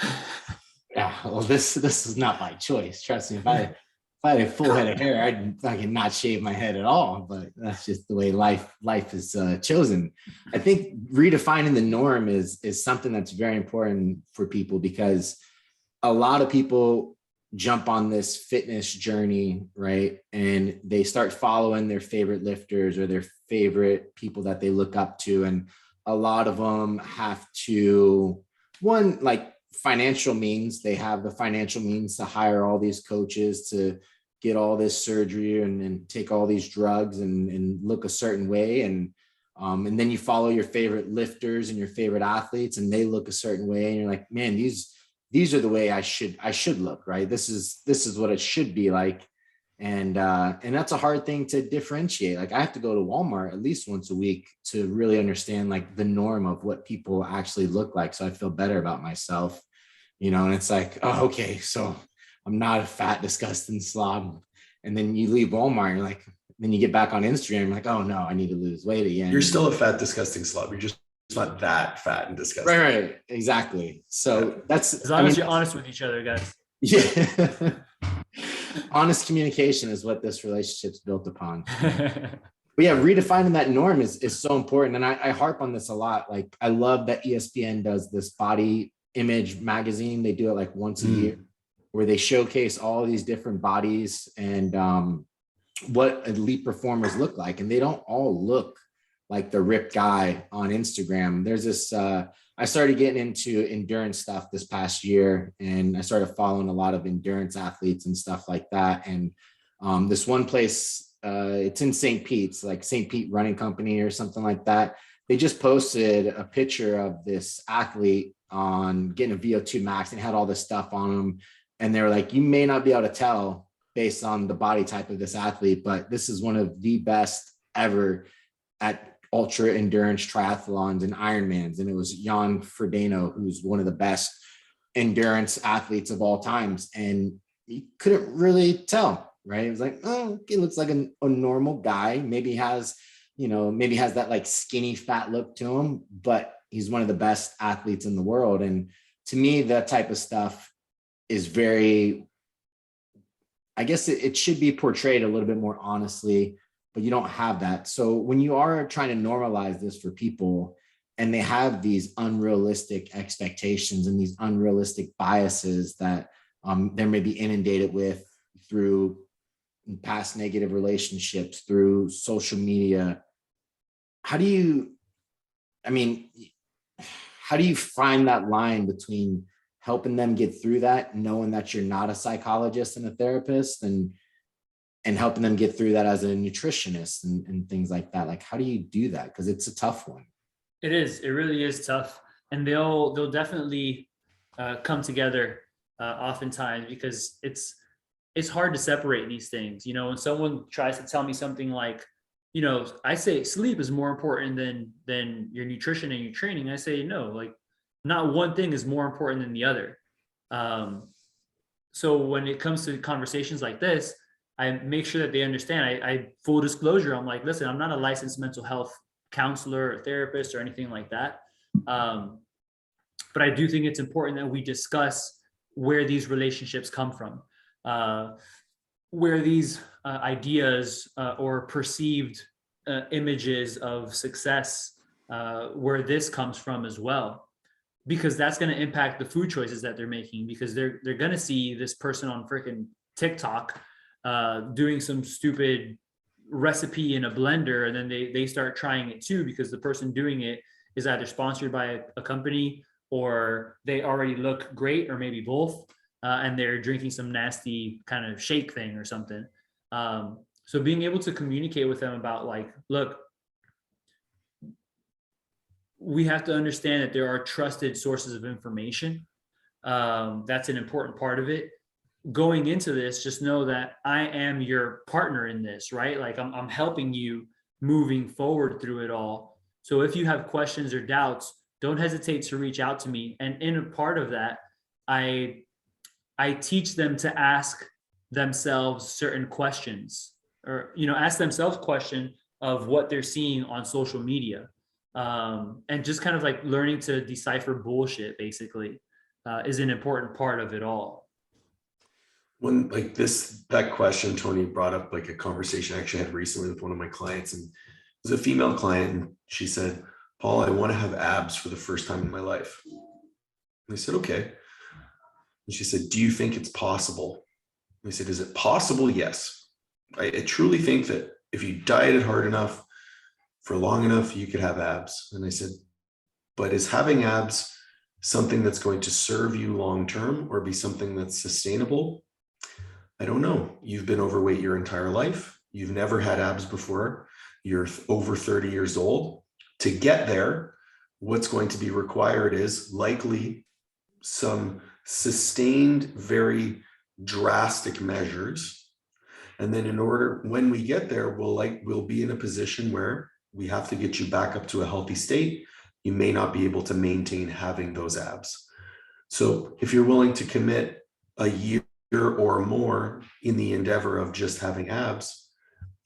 yeah. Well, this is not by choice. Trust me. If I had a full head of hair, I'd fucking not shave my head at all. But that's just the way life is chosen. I think redefining the norm is something that's very important for people, because a lot of people jump on this fitness journey, right? And they start following their favorite lifters or their favorite people that they look up to. And a lot of them have to, one, like financial means, they have the financial means to hire all these coaches to get all this surgery and take all these drugs and look a certain way. And then you follow your favorite lifters and your favorite athletes, and they look a certain way. And you're like, man, these are the way I should look, right? This is what it should be like. And that's a hard thing to differentiate. Like I have to go to Walmart at least once a week to really understand like the norm of what people actually look like. So I feel better about myself, you know, and it's like, oh, okay, so I'm not a fat, disgusting slob. And then you leave Walmart and you're like, then you get back on Instagram, you're like, oh no, I need to lose weight again. You're still a fat, disgusting slob. You're just not that fat and disgusting. Right. Exactly. So that's, as long as you're honest with each other, guys. Yeah. Honest communication is what this relationship's built upon. But yeah, redefining that norm is so important. And I harp on this a lot. Like I love that ESPN does this body image magazine. They do it like once a year, where they showcase all these different bodies and what elite performers look like. And they don't all look like the ripped guy on Instagram. There's this, I started getting into endurance stuff this past year, and I started following a lot of endurance athletes and stuff like that. And this one place, it's in St. Pete's, like St. Pete Running Company or something like that. They just posted a picture of this athlete on getting a VO2 max and had all this stuff on him. And they were like, you may not be able to tell based on the body type of this athlete, but this is one of the best ever at ultra endurance triathlons and Ironmans. And it was Jan Frodeno, who's one of the best endurance athletes of all times. And you couldn't really tell, right? It was like, oh, he looks like a normal guy. Maybe has that like skinny fat look to him, but he's one of the best athletes in the world. And to me, that type of stuff is very, I guess it should be portrayed a little bit more honestly, but you don't have that. So when you are trying to normalize this for people and they have these unrealistic expectations and these unrealistic biases that they're maybe inundated with through past negative relationships, through social media. How do you, I mean, how do you find that line between helping them get through that, knowing that you're not a psychologist and a therapist, and helping them get through that as a nutritionist and things like that? Like, how do you do that? Because it's a tough one. It is. It really is tough, and they'll definitely come together oftentimes, because it's hard to separate these things. You know, when someone tries to tell me something like, you know, I say sleep is more important than your nutrition and your training. I say no, like not one thing is more important than the other. So when it comes to conversations like this, I make sure that they understand. I full disclosure, I'm like, listen, I'm not a licensed mental health counselor or therapist or anything like that. But I do think it's important that we discuss where these relationships come from, where these ideas or perceived images of success, where this comes from as well, because that's going to impact the food choices that they're making, because they're going to see this person on freaking TikTok doing some stupid recipe in a blender, and then they start trying it too, because the person doing it is either sponsored by a company, or they already look great, or maybe both, and they're drinking some nasty kind of shake thing or something. So being able to communicate with them about, like, look, we have to understand that there are trusted sources of information. That's an important part of it. Going into this, just know that I am your partner in this, right? Like I'm helping you moving forward through it all. So if you have questions or doubts, don't hesitate to reach out to me. And in a part of that, I teach them to ask themselves certain questions, or, you know, ask themselves question of what they're seeing on social media. And just kind of like learning to decipher bullshit, basically, is an important part of it all. When like that question, Tony brought up like a conversation I actually had recently with one of my clients, and it was a female client, and she said, Paul, I want to have abs for the first time in my life. And I said, okay. And she said, do you think it's possible? And I said, is it possible? Yes. I truly think that if you dieted hard enough for long enough, you could have abs. And I said, but is having abs something that's going to serve you long-term, or be something that's sustainable? I don't know. You've been overweight your entire life. You've never had abs before. You're over 30 years old. To get there, what's going to be required is likely some sustained, very drastic measures. And then when we get there, we'll be in a position where we have to get you back up to a healthy state. You may not be able to maintain having those abs. So if you're willing to commit a year or more in the endeavor of just having abs,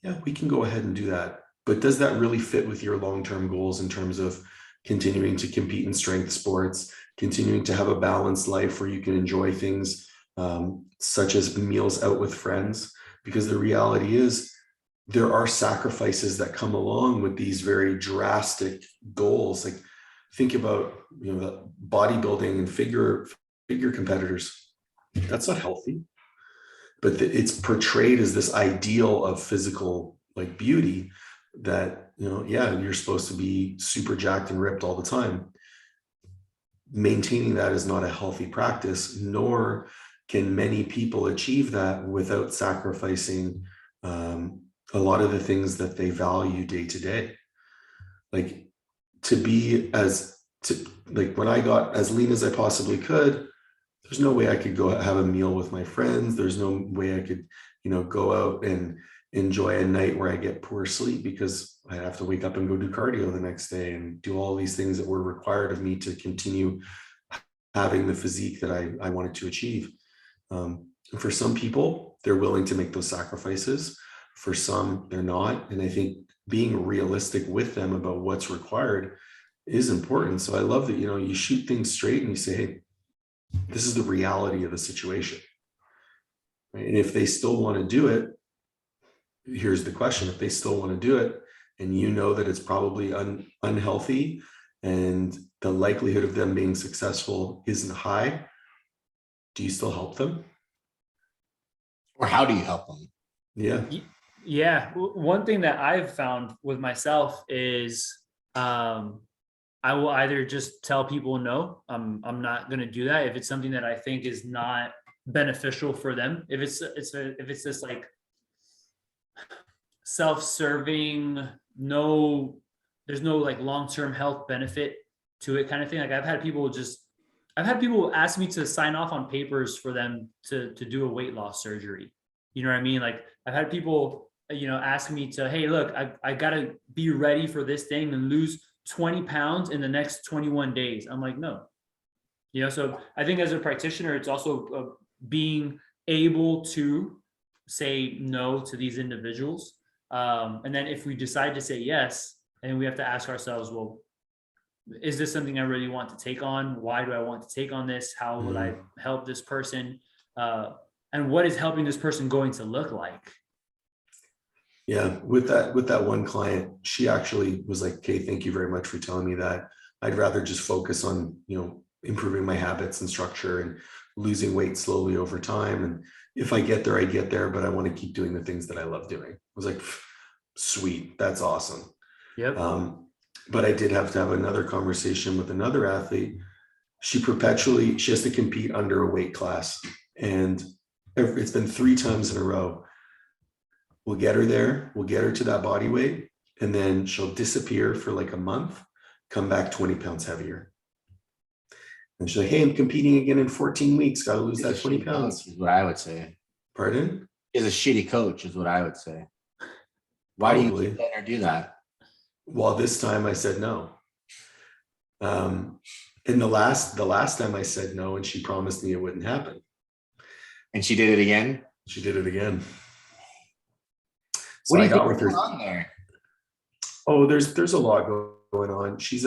yeah, we can go ahead and do that. But does that really fit with your long-term goals in terms of continuing to compete in strength sports, continuing to have a balanced life where you can enjoy things such as meals out with friends? Because the reality is there are sacrifices that come along with these very drastic goals. Like, think about, you know, the bodybuilding and figure competitors. That's not healthy, but it's portrayed as this ideal of physical like beauty that, you know, yeah, you're supposed to be super jacked and ripped all the time. Maintaining that is not a healthy practice, nor can many people achieve that without sacrificing a lot of the things that they value day to day. Like, when I got as lean as I possibly could, there's no way I could go have a meal with my friends. There's no way I could, you know, go out and enjoy a night where I get poor sleep, because I have to wake up and go do cardio the next day and do all these things that were required of me to continue having the physique that I wanted to achieve. For some people, they're willing to make those sacrifices. For some, they're not. And I think being realistic with them about what's required is important. So I love that, you know, you shoot things straight and you say, hey, this is the reality of the situation. Right? And if they still want to do it, here's the question. If they still want to do it, and you know that it's probably unhealthy and the likelihood of them being successful isn't high, do you still help them? Or how do you help them? Yeah. Yeah. One thing that I've found with myself is I will either just tell people no, I'm not going to do that if it's something that I think is not beneficial for them. If it's this like self-serving, there's no like long-term health benefit to it kind of thing. Like I've had people ask me to sign off on papers for them to do a weight loss surgery. You know what I mean? Like I've had people, ask me to, hey, look, I gotta be ready for this thing and lose 20 pounds in the next 21 days. I'm like, no. So I think as a practitioner, it's also being able to say no to these individuals. And then if we decide to say yes, and we have to ask ourselves, well, is this something I really want to take on? Why do I want to take on this? How will I help this person? And what is helping this person going to look like? Yeah, with that one client, she actually was like, "Okay, thank you very much for telling me that. I'd rather just focus on, improving my habits and structure and losing weight slowly over time. And if I get there, I get there, but I want to keep doing the things that I love doing." I was like, "Sweet, that's awesome." Yep. But I did have to have another conversation with another athlete. She has to compete under a weight class, and it's been 3 times in a row. We'll get her there. We'll get her to that body weight, and then she'll disappear for like a month, come back 20 pounds heavier. And she's like, "Hey, I'm competing again in 14 weeks. Got to lose that 20 pounds." Is what I would say. Pardon? Is a shitty coach is what I would say. Why do you keep letting her do that? Well, this time I said no. And the last time I said no, and she promised me it wouldn't happen. And she did it again? She did it again. So what do you think is going on there? Oh, there's a lot going on. She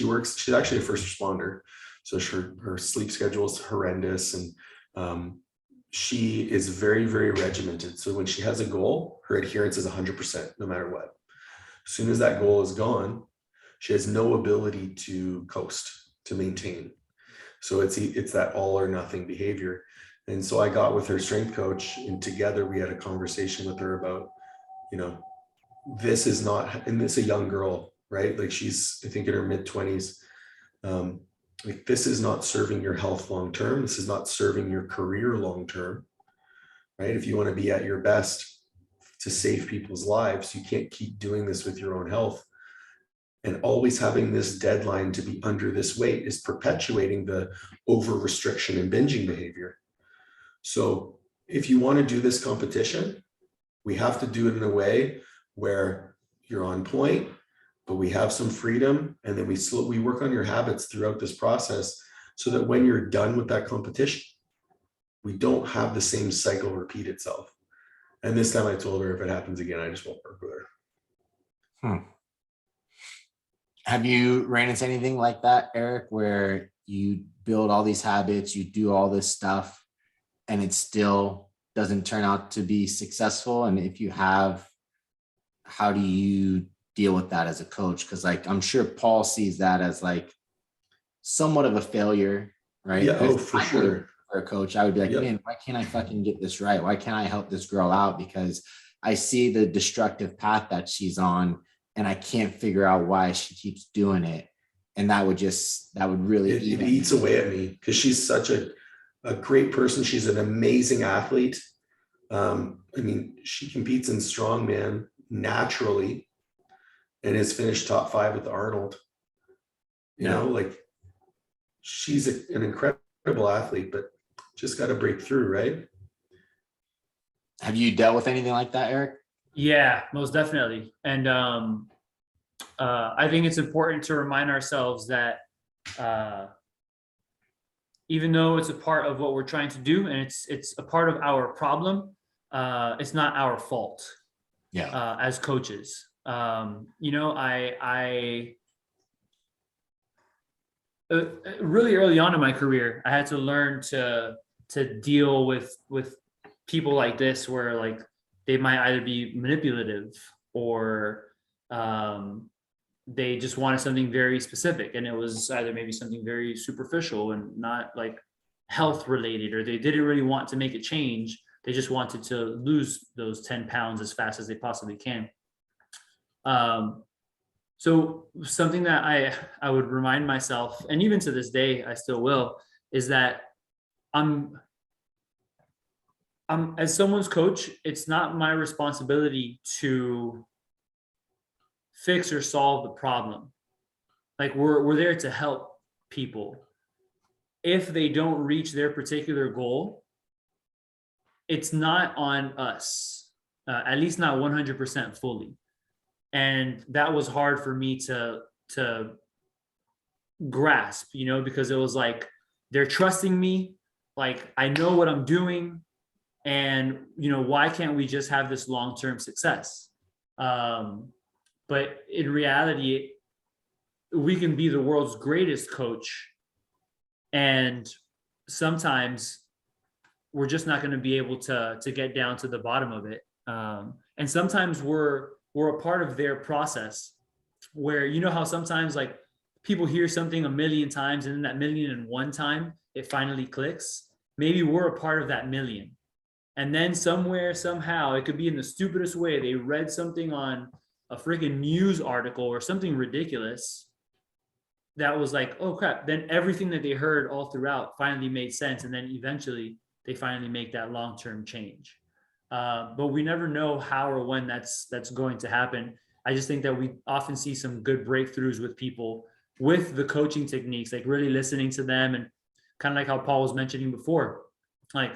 works, she's actually a first responder. So her sleep schedule is horrendous. And she is very, very regimented. So when she has a goal, her adherence is 100%, no matter what. As soon as that goal is gone, she has no ability to coast, to maintain. So it's that all or nothing behavior. And so I got with her strength coach, and together we had a conversation with her about, this is not, and this is a young girl, right? Like she's, I think, in her mid-20s. Like this is not serving your health long-term. This is not serving your career long-term, right? If you want to be at your best to save people's lives, you can't keep doing this with your own health. And always having this deadline to be under this weight is perpetuating the over restriction and binging behavior. So if you want to do this competition, we have to do it in a way where you're on point, but we have some freedom. And then we work on your habits throughout this process so that when you're done with that competition, we don't have the same cycle repeat itself. And this time I told her if it happens again, I just won't work with her. Have you ran into anything like that, Erik, where you build all these habits, you do all this stuff, and it still doesn't turn out to be successful? And if you have, how do you deal with that as a coach? Because like, I'm sure Paul sees that as like somewhat of a failure, right? Yeah, for sure. For a coach, I would be like, man, why can't I fucking get this right? Why can't I help this girl out? Because I see the destructive path that she's on, and I can't figure out why she keeps doing it. And that would really it eats away at me, because she's such a great person. She's an amazing athlete. She competes in strongman naturally and has finished top 5 with Arnold. Like she's an incredible athlete, but just got to break through, right? Have you dealt with anything like that, Erik? Yeah, most definitely. And I think it's important to remind ourselves that even though it's a part of what we're trying to do, and it's a part of our problem, it's not our fault. Yeah. As coaches, I really early on in my career, I had to learn to deal with people like this, where like they might either be manipulative or they just wanted something very specific, and it was either maybe something very superficial and not like health related, or they didn't really want to make a change, They just wanted to lose those 10 pounds as fast as they possibly can. So something that I would remind myself, and even to this day, I still will, is that I'm as someone's coach, it's not my responsibility to fix or solve the problem. Like we're there to help people. If they don't reach their particular goal, it's not on us, at least not 100% fully. And that was hard for me to grasp, you know, because it was like they're trusting me, like I know what I'm doing, and you know, why can't we just have this long-term success? But in reality, we can be the world's greatest coach, and sometimes we're just not going to be able to get down to the bottom of it. And sometimes we're a part of their process, where, you know how sometimes like people hear something a million times, and then that million and one time it finally clicks. Maybe we're a part of that million. And then somewhere, somehow, it could be in the stupidest way, they read something on a freaking news article or something ridiculous that was like, oh crap, then everything that they heard all throughout finally made sense. And then eventually they finally make that long-term change. But we never know how or when that's going to happen. I just think that we often see some good breakthroughs with people with the coaching techniques, like really listening to them, and kind of like how Paul was mentioning before, like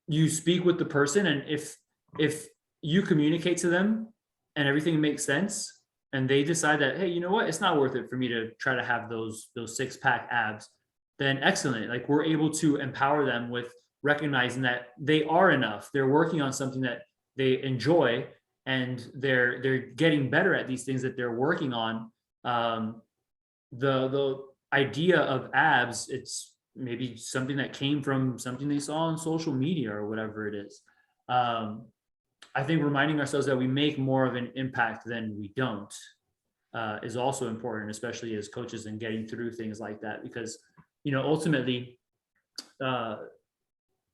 you speak with the person, and if you communicate to them and everything makes sense, and they decide that, hey, you know what, it's not worth it for me to try to have those six-pack abs, then excellent. Like we're able to empower them with recognizing that they are enough. They're working on something that they enjoy, and they're getting better at these things that they're working on. The idea of abs, it's maybe something that came from something they saw on social media or whatever it is. I think reminding ourselves that we make more of an impact than we don't is also important, especially as coaches, and getting through things like that, because, you know, ultimately,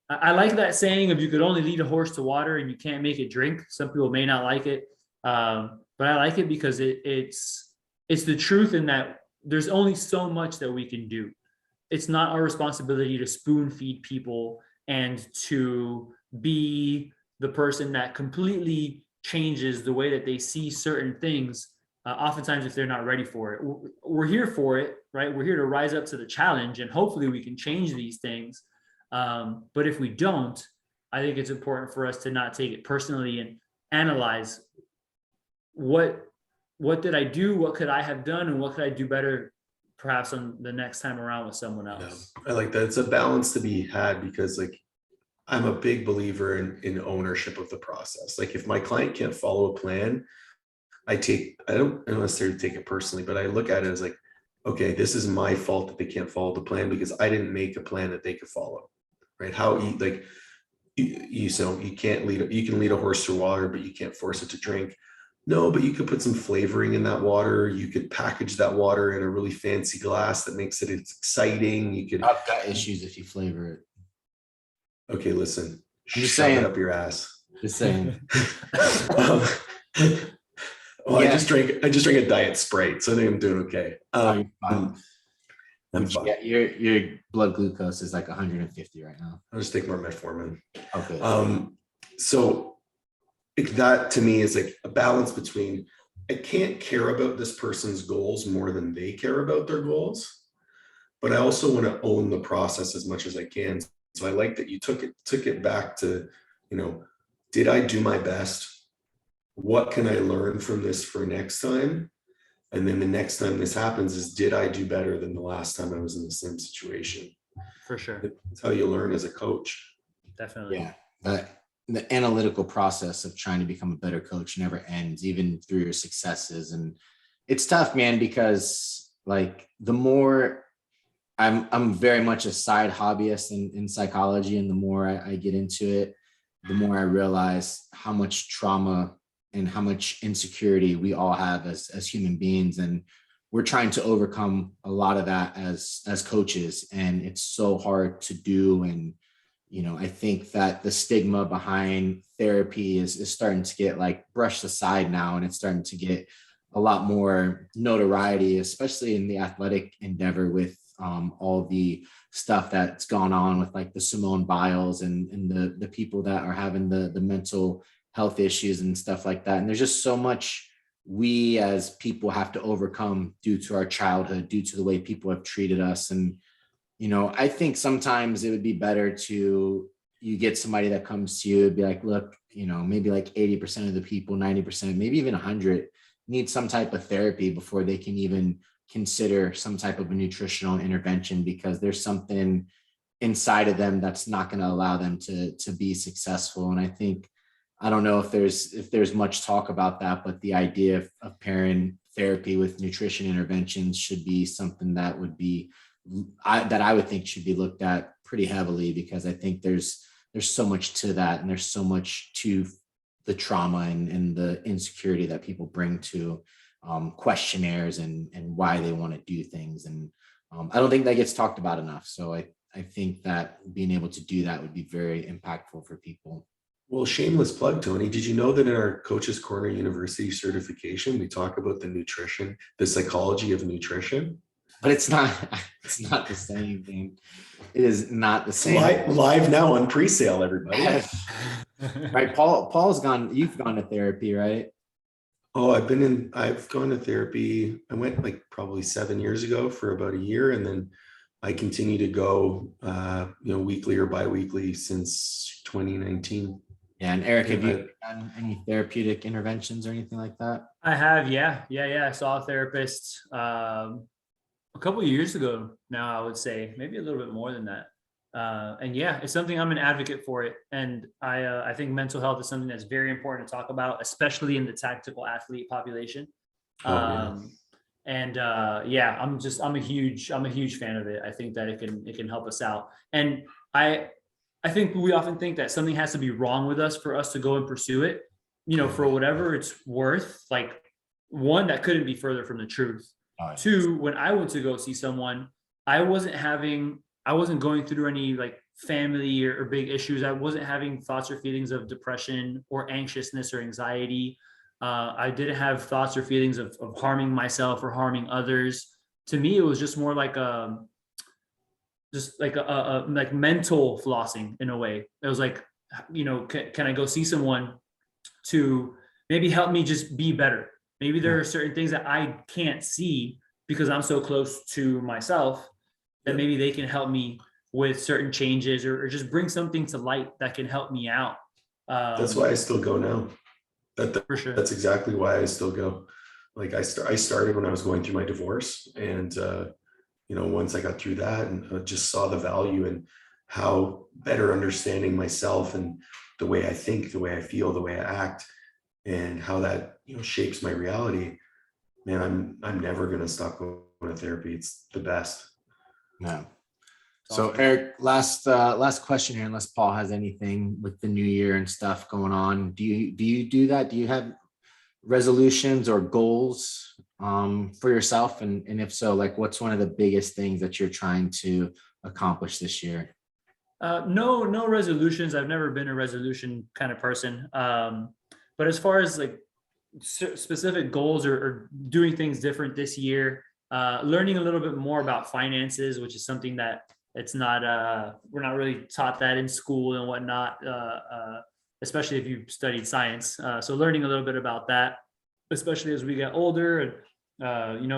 I like that saying of you could only lead a horse to water and you can't make it drink. Some people may not like it, but I like it because it's the truth in that there's only so much that we can do. It's not our responsibility to spoon feed people and to be the person that completely changes the way that they see certain things. Oftentimes, if they're not ready for it, we're here for it, right? We're here to rise up to the challenge, and hopefully we can change these things. But if we don't, I think it's important for us to not take it personally and analyze what did I do? What could I have done? And what could I do better perhaps on the next time around with someone else? Yeah, I like that. It's a balance to be had, because like I'm a big believer in ownership of the process. Like if my client can't follow a plan, I don't necessarily take it personally, but I look at it as like, okay, this is my fault that they can't follow the plan because I didn't make a plan that they could follow. Right? How you can't you can lead a horse through water, but you can't force it to drink. No, but you could put some flavoring in that water. You could package that water in a really fancy glass that makes it exciting. You could. I've got issues if you flavor it. Okay, listen. I'm just shove saying. it up your ass. Just saying. Well, Yeah. I just drank a diet Sprite, so I think I'm doing okay. You're fine. I'm fine. Yeah, your blood glucose is like 150 right now. I'll just take more metformin. Okay. So that to me is like a balance between, I can't care about this person's goals more than they care about their goals, but I also want to own the process as much as I can. So I like that you took it back to, you know, did I do my best? What can I learn from this for next time? And then the next time this happens is, did I do better than the last time I was in the same situation? For sure. That's how you learn as a coach. Definitely. Yeah. The analytical process of trying to become a better coach never ends, even through your successes. And it's tough, man, because like the more I'm very much a side hobbyist in psychology. And the more I get into it, the more I realize how much trauma and how much insecurity we all have as human beings. And we're trying to overcome a lot of that as coaches. And it's so hard to do. And I think that the stigma behind therapy is starting to get like brushed aside now, and it's starting to get a lot more notoriety, especially in the athletic endeavor with all the stuff that's gone on with like the Simone Biles and the people that are having the mental health issues and stuff like that. And there's just so much we as people have to overcome due to our childhood, due to the way people have treated us. And I think sometimes it would be better to you get somebody that comes to you and be like, look, maybe like 80% of the people, 90%, maybe even 100 need some type of therapy before they can even consider some type of a nutritional intervention, because there's something inside of them that's not going to allow them to be successful. And I think, I don't know if there's much talk about that, but the idea of pairing therapy with nutrition interventions should be something that would be that I would think should be looked at pretty heavily, because I think there's so much to that, and there's so much to the trauma and the insecurity that people bring to questionnaires and why they want to do things. And I don't think that gets talked about enough. So I think that being able to do that would be very impactful for people. Well, shameless plug, Tony. Did you know that in our Coaches Corner University certification, we talk about the nutrition, the psychology of nutrition? But it's not the same thing. It is not the same. Live now on pre-sale, everybody. Right. You've gone to therapy, right? Oh, I've gone to therapy. I went like probably 7 years ago for about a year. And then I continue to go, weekly or biweekly since 2019. Yeah. And Eric, have you done any therapeutic interventions or anything like that? I have, yeah. I saw a therapist a couple of years ago now, I would say, maybe a little bit more than that. And yeah, it's something, I'm an advocate for it. And I think mental health is something that's very important to talk about, especially in the tactical athlete population. I'm a huge fan of it. I think that it can help us out. And I think we often think that something has to be wrong with us for us to go and pursue it, for whatever it's worth. Like, one, that couldn't be further from the truth. Two, when I went to go see someone, I wasn't going through any like family or big issues. I wasn't having thoughts or feelings of depression or anxiousness or anxiety. I didn't have thoughts or feelings of harming myself or harming others. To me, it was just more like like mental flossing in a way. It was like, can I go see someone to maybe help me just be better? Maybe there are certain things that I can't see because I'm so close to myself that maybe they can help me with certain changes or just bring something to light that can help me out. That's why I still go now. For sure. That's exactly why I still go. Like I started when I was going through my divorce, and once I got through that and just saw the value and how better understanding myself and the way I think, the way I feel, the way I act, and how that shapes my reality, man, I'm never gonna stop going to therapy. It's the best. No. So Eric, last question here, unless Paul has anything with the new year and stuff going on. Do you do that? Do you have resolutions or goals for yourself? And if so, like, what's one of the biggest things that you're trying to accomplish this year? No resolutions. I've never been a resolution kind of person. But as far as like specific goals or doing things different this year, learning a little bit more about finances, which is something that we're not really taught that in school and whatnot, especially if you've studied science. So learning a little bit about that, especially as we get older and,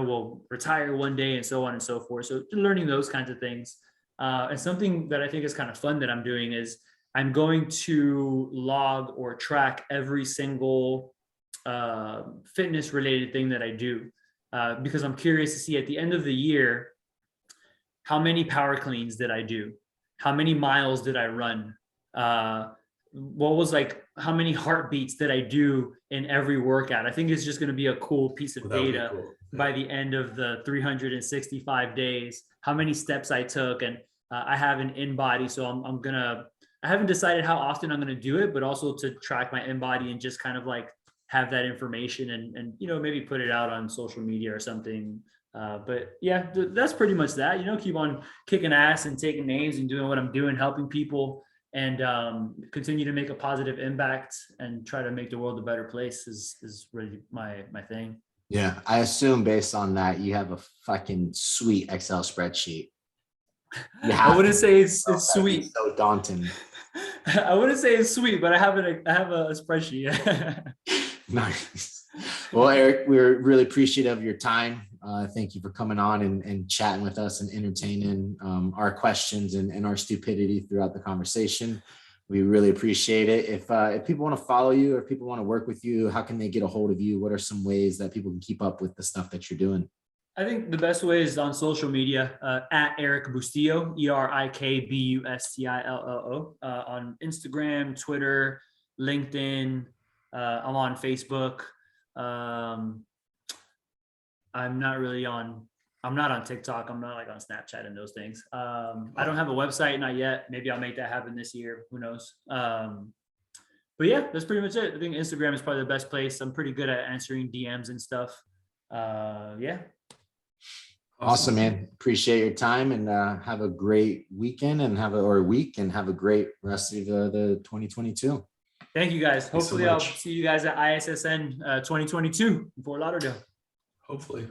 we'll retire one day and so on and so forth. So learning those kinds of things. And something that I think is kind of fun that I'm doing is I'm going to log or track every single fitness related thing that I do, because I'm curious to see at the end of the year, how many power cleans did I do? How many miles did I run? How many heartbeats did I do in every workout? I think it's just going to be a cool piece of data by the end of the 365 days, how many steps I took. And I have an in-body, so I haven't decided how often I'm going to do it, but also to track my in-body and just kind of like have that information and maybe put it out on social media or something. But yeah, that's pretty much that, keep on kicking ass and taking names and doing what I'm doing, helping people and continue to make a positive impact and try to make the world a better place is really my thing. Yeah, I assume based on that, you have a fucking sweet Excel spreadsheet. I wouldn't say it's That'd be sweet. so daunting. I wouldn't say it's sweet, but I have a spreadsheet. Nice. Well, Erik, we're really appreciative of your time. Thank you for coming on and chatting with us and entertaining our questions and our stupidity throughout the conversation. We really appreciate it. If people want to follow you or if people want to work with you, how can they get a hold of you? What are some ways that people can keep up with the stuff that you're doing? I think the best way is on social media, at Erik Bustillo, ErikBustillo, on Instagram, Twitter, LinkedIn. I'm on Facebook. I'm not on TikTok. I'm not like on Snapchat and those things. I don't have a website, not yet. Maybe I'll make that happen this year. Who knows? But yeah, that's pretty much it. I think Instagram is probably the best place. I'm pretty good at answering DMs and stuff. Yeah. Awesome, man. Appreciate your time and have a great weekend and week and have a great rest of the 2022. Thank you guys. Thanks so Hopefully I'll much. see you guys at ISSN 2022 in Fort Lauderdale. Hopefully.